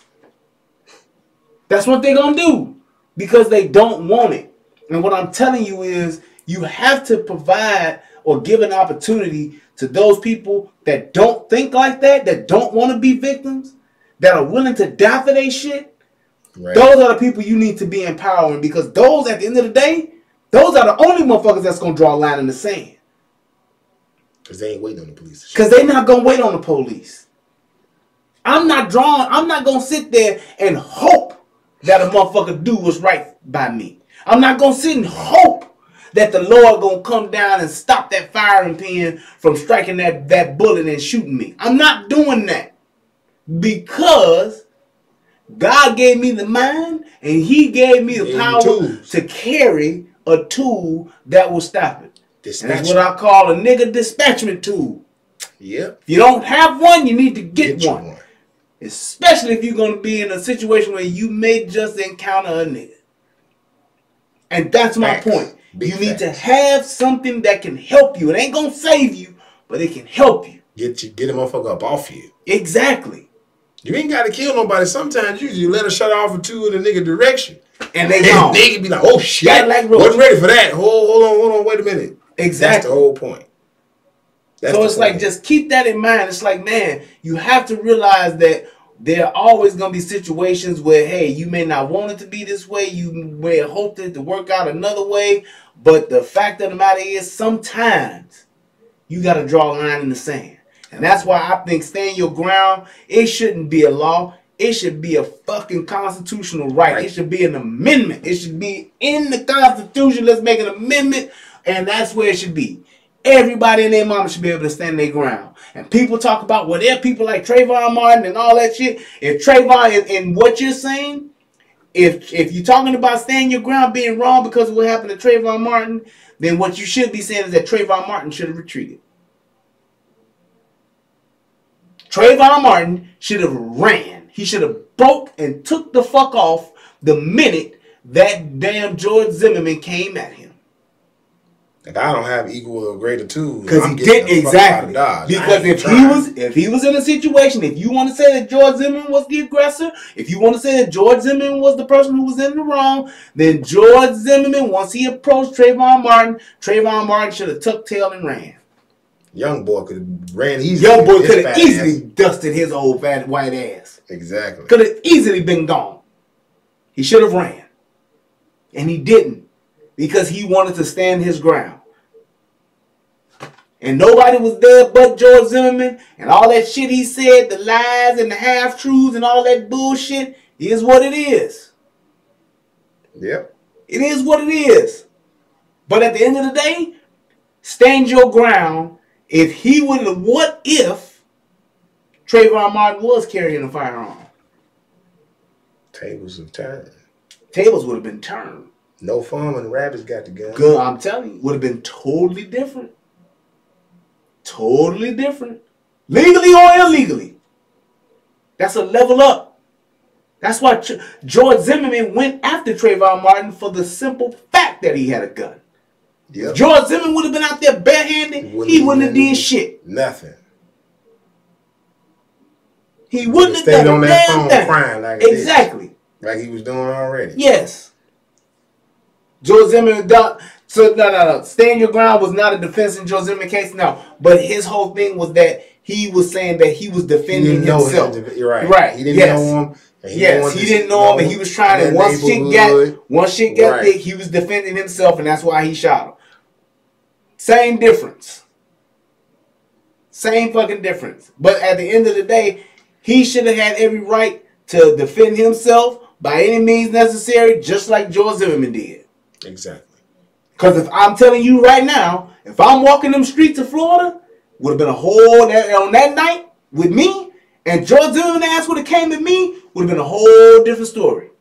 Speaker 1: That's what they gonna do. Because they don't want it. And what I'm telling you is you have to provide or give an opportunity to those people that don't think like that don't want to be victims, that are willing to die for their shit. Right. Those are the people you need to be empowering, because those, at the end of the day, those are the only motherfuckers that's going to draw a line in the sand.
Speaker 2: Because they ain't waiting on the police.
Speaker 1: Because they're not going to wait on the police. I'm not going to sit there and hope that a motherfucker do what's right by me. I'm not going to sit and hope that the Lord gonna come down and stop that firing pin from striking that bullet and shooting me. I'm not doing that. Because God gave me the mind and he gave me the power to carry a tool that will stop it. That's what I call a nigga dispatchment tool.
Speaker 2: Yep.
Speaker 1: If you don't have one, you need to get one. Especially if you're going to be in a situation where you may just encounter a nigga. And that's my point. You need to have something that can help you. It ain't gonna save you, but it can help you.
Speaker 2: Get a motherfucker up off you.
Speaker 1: Exactly.
Speaker 2: You ain't gotta kill nobody. Sometimes you let her shut off or two in the nigga direction.
Speaker 1: And they gone.
Speaker 2: They can be like, oh shit.
Speaker 1: Like
Speaker 2: wasn't ready for that. Hold on, wait a minute.
Speaker 1: Exactly.
Speaker 2: That's the whole point.
Speaker 1: So it's like, just keep that in mind. It's like, man, you have to realize that there are always going to be situations where, hey, you may not want it to be this way. You may hope it to work out another way. But the fact of the matter is, sometimes you got to draw a line in the sand. And that's why I think stand your ground, it shouldn't be a law. It should be a fucking constitutional right. It should be an amendment. It should be in the Constitution. Let's make an amendment. And that's where it should be. Everybody and their mama should be able to stand their ground. And people talk about, well, there are people like Trayvon Martin and all that shit. If Trayvon, and what you're saying, if you're talking about standing your ground being wrong because of what happened to Trayvon Martin, then what you should be saying is that Trayvon Martin should have retreated. Trayvon Martin should have ran. He should have broke and took the fuck off the minute that damn George Zimmerman came at him.
Speaker 2: Like, I don't have equal or greater tools.
Speaker 1: Because he did exactly. Because if he was in a situation, if you want to say that George Zimmerman was the aggressor, if you want to say that George Zimmerman was the person who was in the wrong, then George Zimmerman, once he approached Trayvon Martin should have tucked tail and ran.
Speaker 2: Young boy could have ran easily.
Speaker 1: Young boy could have easily dusted his old fat white ass.
Speaker 2: Exactly.
Speaker 1: Could have easily been gone. He should have ran. And he didn't. Because he wanted to stand his ground. And nobody was there but George Zimmerman. And all that shit he said, the lies and the half-truths and all that bullshit, is what it is.
Speaker 2: Yep.
Speaker 1: It is what it is. But at the end of the day, stand your ground. If he would have, what if Trayvon Martin was carrying a firearm?
Speaker 2: Tables have turned.
Speaker 1: Tables would have been turned.
Speaker 2: No fun when the rabbits got the gun.
Speaker 1: Good, I'm telling you, would have been totally different. Totally different. Legally or illegally. That's a level up. That's why George Zimmerman went after Trayvon Martin for the simple fact that he had a gun. Yep. George Zimmerman would have been out there barehanded, he wouldn't have did shit.
Speaker 2: Nothing.
Speaker 1: He wouldn't have
Speaker 2: stayed
Speaker 1: done
Speaker 2: on that phone crying like
Speaker 1: exactly.
Speaker 2: Like he was doing already.
Speaker 1: Yes. George Zimmerman done. So no. Stand your ground was not a defense in George Zimmerman's case. No. But his whole thing was that he was saying that he was defending himself.
Speaker 2: Right. He didn't know him.
Speaker 1: He didn't know him, and he was trying to. Once shit got thick, he was defending himself, and that's why he shot him. Same difference. Same fucking difference. But at the end of the day, he should have had every right to defend himself by any means necessary, just like George Zimmerman did.
Speaker 2: Exactly.
Speaker 1: Because if I'm telling you right now, if I'm walking them streets of Florida, would have been a whole on that night with me, and George Zimmerman ass would have came at me, would have been a whole different story.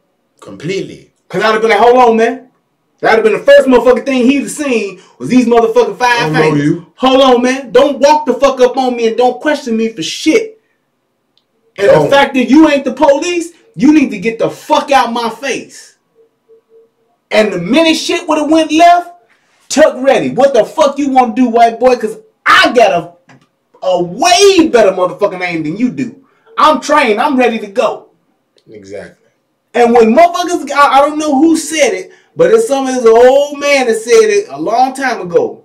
Speaker 2: Completely.
Speaker 1: Because I'd have been like, hold on, man. That'd have been the first motherfucking thing he'd have seen was these motherfucking five fingers. Hold on, man. Don't walk the fuck up on me and don't question me for shit. And the fact that you ain't the police, you need to get the fuck out my face. And the minute shit would have went left, Tuck ready. What the fuck you want to do, white boy? Because I got a way better motherfucking aim than you do. I'm trained. I'm ready to go.
Speaker 2: Exactly.
Speaker 1: And when motherfuckers, I don't know who said it, but it's some of this old man that said it a long time ago.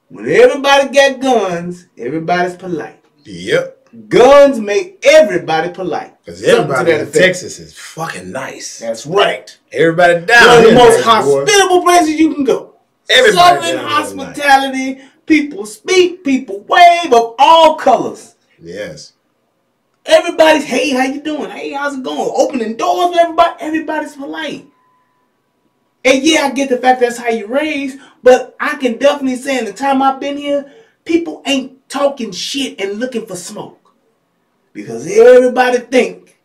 Speaker 1: When everybody got guns, everybody's polite.
Speaker 2: Yep.
Speaker 1: Guns make everybody polite.
Speaker 2: Because everybody in Texas is fucking nice.
Speaker 1: That's right.
Speaker 2: Everybody down
Speaker 1: one of the most
Speaker 2: nice,
Speaker 1: hospitable places you can go. Southern hospitality. Nice. People speak, people wave of all colors.
Speaker 2: Yes.
Speaker 1: Everybody's, hey, how you doing? Hey, how's it going? Opening doors for everybody. Everybody's polite. And yeah, I get the fact that's how you raised, but I can definitely say in the time I've been here, people ain't talking shit and looking for smoke. Because everybody think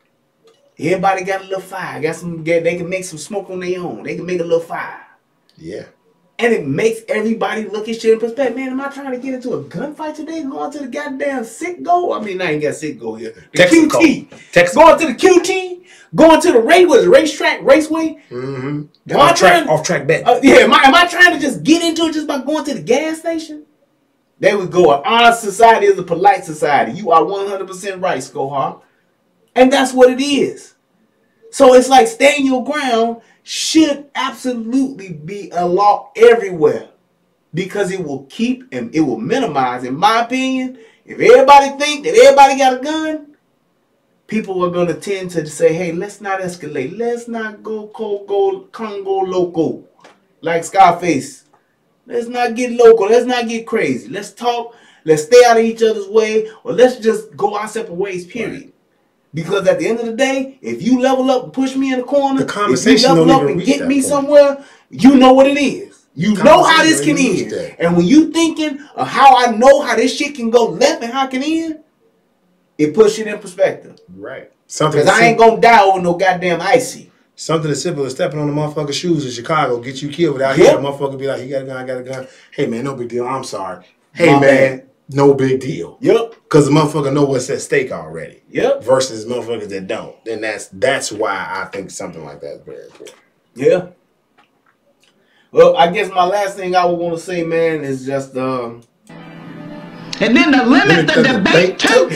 Speaker 1: everybody got a little fire. They can make some smoke on their own. They can make a little fire.
Speaker 2: Yeah.
Speaker 1: And it makes everybody look at shit in perspective. Man, am I trying to get into a gunfight today? Going to the goddamn Citgo? I mean, I ain't got Citgo here. The QT. Going to the QT? Going to the racetrack, raceway?
Speaker 2: Mm-hmm. Off-track bet.
Speaker 1: Yeah, am I trying to just get into it just by going to the gas station? There we go. An honest society is a polite society. You are 100% right, Skohar. And that's what it is. So it's like staying your ground should absolutely be a law everywhere. Because it will keep and it will minimize, in my opinion, if everybody think that everybody got a gun, people are going to tend to say, hey, let's not escalate. Let's not go Congo loco like Scarface. Let's not get local. Let's not get crazy. Let's talk. Let's stay out of each other's way. Or let's just go our separate ways, period. Right. Because at the end of the day, if you level up and push me in the corner,
Speaker 2: the conversation
Speaker 1: if you level up and get me somewhere, you know what it is. You know how this can end. And when you thinking of how I know how this shit can go left and how it can end, it puts it in perspective.
Speaker 2: Right.
Speaker 1: Because I ain't going to die over no goddamn icy.
Speaker 2: Something as simple as stepping on the motherfucker's shoes in Chicago get you killed without here. The motherfucker be like, he got a gun, I got a gun. Hey, man, no big deal. I'm sorry. Hey, man, no big deal.
Speaker 1: Yep.
Speaker 2: Because the motherfucker know what's at stake already.
Speaker 1: Yep.
Speaker 2: Versus motherfuckers that don't. And that's why I think something like that is very important.
Speaker 1: Yeah. Well, I guess my last thing I would want to say, man, is just... And
Speaker 4: then to limit the debate, too.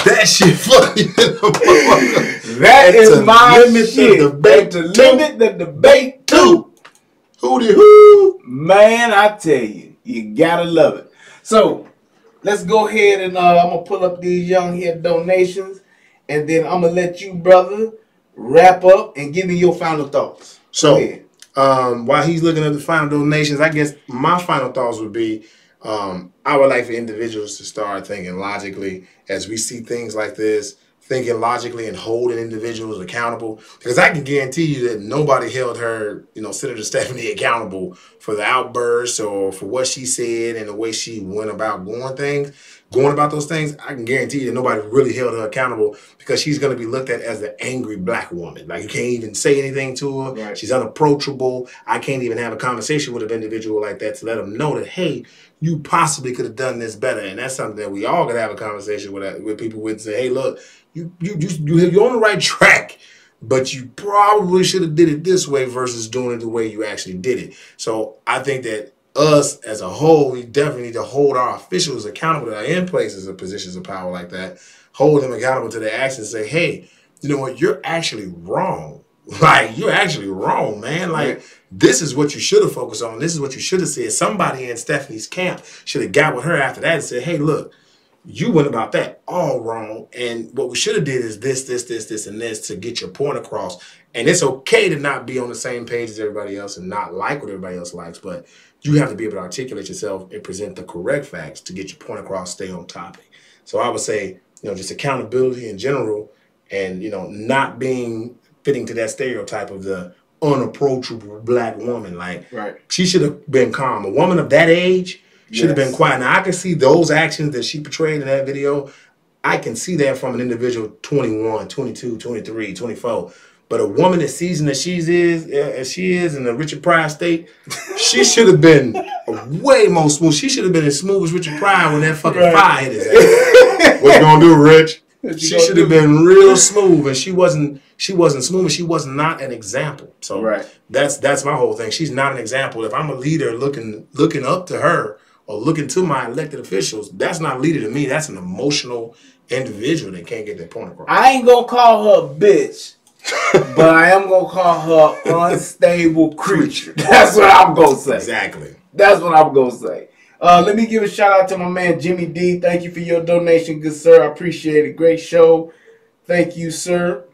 Speaker 2: That shit funny.
Speaker 1: That is my shit. To limit the debate too.
Speaker 2: Who?
Speaker 1: Man, I tell you, you gotta love it. So let's go ahead and I'm gonna pull up these young here donations, and then I'm gonna let you, brother, wrap up and give me your final thoughts.
Speaker 2: So while he's looking at the final donations, I guess my final thoughts would be I would like for individuals to start thinking logically as we see things like this, thinking logically and holding individuals accountable. Because I can guarantee you that nobody held her, Senator Stephanie accountable for the outbursts or for what she said and the way she went about going about those things. I can guarantee you that nobody really held her accountable because she's going to be looked at as the angry black woman. Like, you can't even say anything to her. Right. She's unapproachable. I can't even have a conversation with an individual like that to let them know that, hey, you possibly could have done this better. And that's something that we all got to have a conversation with people with, say, hey, look, you're on the right track, but you probably should have did it this way versus doing it the way you actually did it. So I think that us as a whole, we definitely need to hold our officials accountable that are in places of positions of power like that, hold them accountable to their actions, say, hey, you know what, you're actually wrong. Like, you're actually wrong, man. Like, this is what you should have focused on. This is what you should have said. Somebody in Stephanie's camp should have got with her after that and said, hey, look, you went about that all wrong. And what we should have did is this, and this to get your point across. And it's okay to not be on the same page as everybody else and not like what everybody else likes, but you have to be able to articulate yourself and present the correct facts to get your point across, stay on topic. So I would say, just accountability in general and, not fitting to that stereotype of the unapproachable black woman. Like, she should have been calm. A woman of that age should have been quiet. Now, I can see those actions that she portrayed in that video. I can see that from an individual 21, 22, 23, 24. But a woman as seasoned as she is in the Richard Pryor state, she should have been way more smooth. She should have been as smooth as Richard Pryor when that fucking fire hit his ass. What you gonna do, Rich? She should have been real smooth, and she wasn't smooth, and she was not an example. So that's my whole thing. She's not an example. If I'm a leader looking up to her or looking to my elected officials, that's not a leader to me. That's an emotional individual that can't get their point across.
Speaker 1: I ain't gonna call her a bitch, but I am gonna call her unstable creature. That's what I'm gonna say.
Speaker 2: Exactly.
Speaker 1: That's what I'm gonna say. Let me give a shout out to my man Jimmy D. Thank you for your donation, good sir. I appreciate it. Great show. Thank you, sir.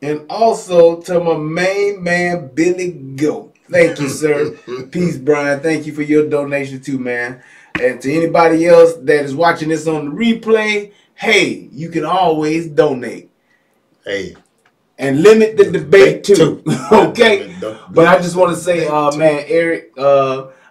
Speaker 1: And also to my main man Billy Goat. Thank you, sir. Peace, Brian. Thank you for your donation too, man. And to anybody else that is watching this on the replay, hey, you can always donate.
Speaker 2: Hey.
Speaker 1: And limit the debate too. Okay? But I just want to say, man, Eric,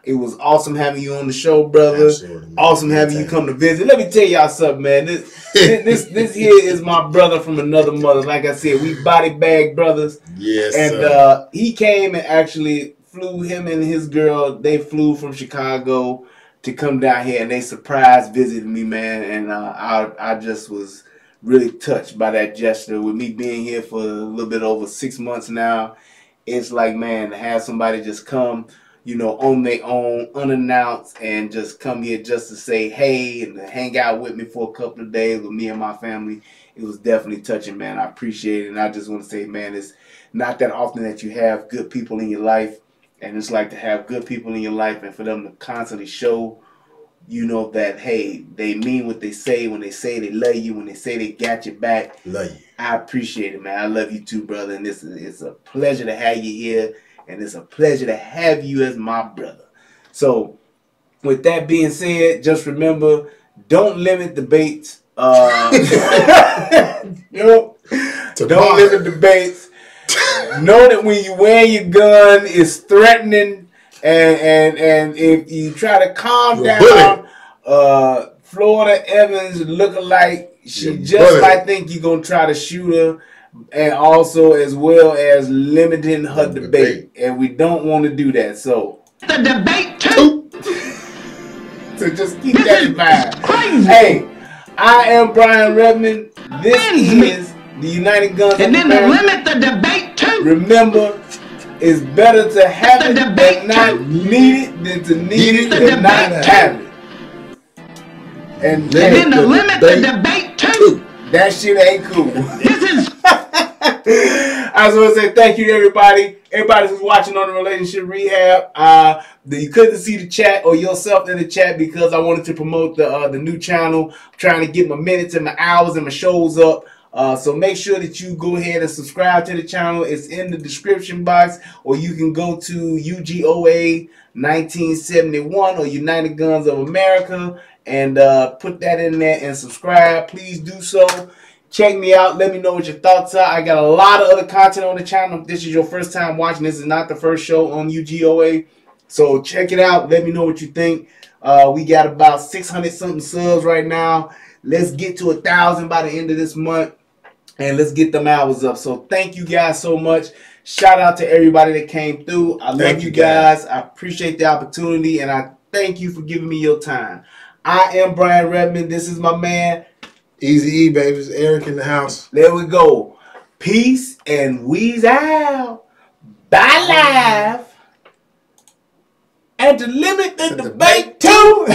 Speaker 1: it was awesome having you on the show, brother.
Speaker 2: Absolutely.
Speaker 1: Awesome having you come to visit. Let me tell y'all something, man. This here is my brother from another mother. Like I said, we body bag brothers.
Speaker 2: Yes.
Speaker 1: And he came and actually flew, him and his girl, they flew from Chicago to come down here, and they surprise visited me, man. And I just was really touched by that gesture. With me being here for a little bit over 6 months now, it's like, man, to have somebody just come, you know, on their own, unannounced, and just come here just to say hey and to hang out with me for a couple of days with me and my family. It was definitely touching, man. I appreciate it. And I just want to say, man, it's not that often that you have good people in your life. And it's like to have good people in your life and for them to constantly show, you know, that, hey, they mean what they say when they say they love you, when they say they got your back.
Speaker 2: Love you.
Speaker 1: I appreciate it, man. I love you too, brother. And it's a pleasure to have you here. And it's a pleasure to have you as my brother. So, with that being said, just remember, don't limit debates. Don't limit debates. Know that when you wear your gun, it's threatening. And if you try to calm down, Florida Evans looking like she just might think you're going to try to shoot her. And also as well as limiting her debate. And we don't want to do that. So
Speaker 4: the debate too.
Speaker 1: So just keep that in mind. Hey, I am Brian Redmond. This is the United Guns
Speaker 4: and
Speaker 1: of
Speaker 4: then
Speaker 1: America.
Speaker 4: to limit the debate too.
Speaker 1: Remember, it's better to have it and not need it than to need it and not have it. And
Speaker 4: then to limit the debate too.
Speaker 1: That shit ain't cool.
Speaker 4: This is
Speaker 1: I just want to say thank you to everybody who's watching on the Relationship Rehab. You couldn't see the chat or yourself in the chat because I wanted to promote the new channel. I'm trying to get my minutes and my hours and my shows up. So make sure that you go ahead and subscribe to the channel. It's in the description box, or you can go to UGOA 1971 or United Guns of America and put that in there and subscribe. Please do so. Check me out. Let me know what your thoughts are. I got a lot of other content on the channel. If this is your first time watching, this is not the first show on UGOA. So check it out. Let me know what you think. We got about 600-something subs right now. Let's get to 1,000 by the end of this month. And let's get them hours up. So thank you guys so much. Shout out to everybody that came through. I love you guys. I appreciate the opportunity. And I thank you for giving me your time. I am Brian Redmond. This is my man.
Speaker 2: Easy E, baby. It's Eric in the house.
Speaker 1: There we go. Peace and we's out. Bye live. And to limit the debate too.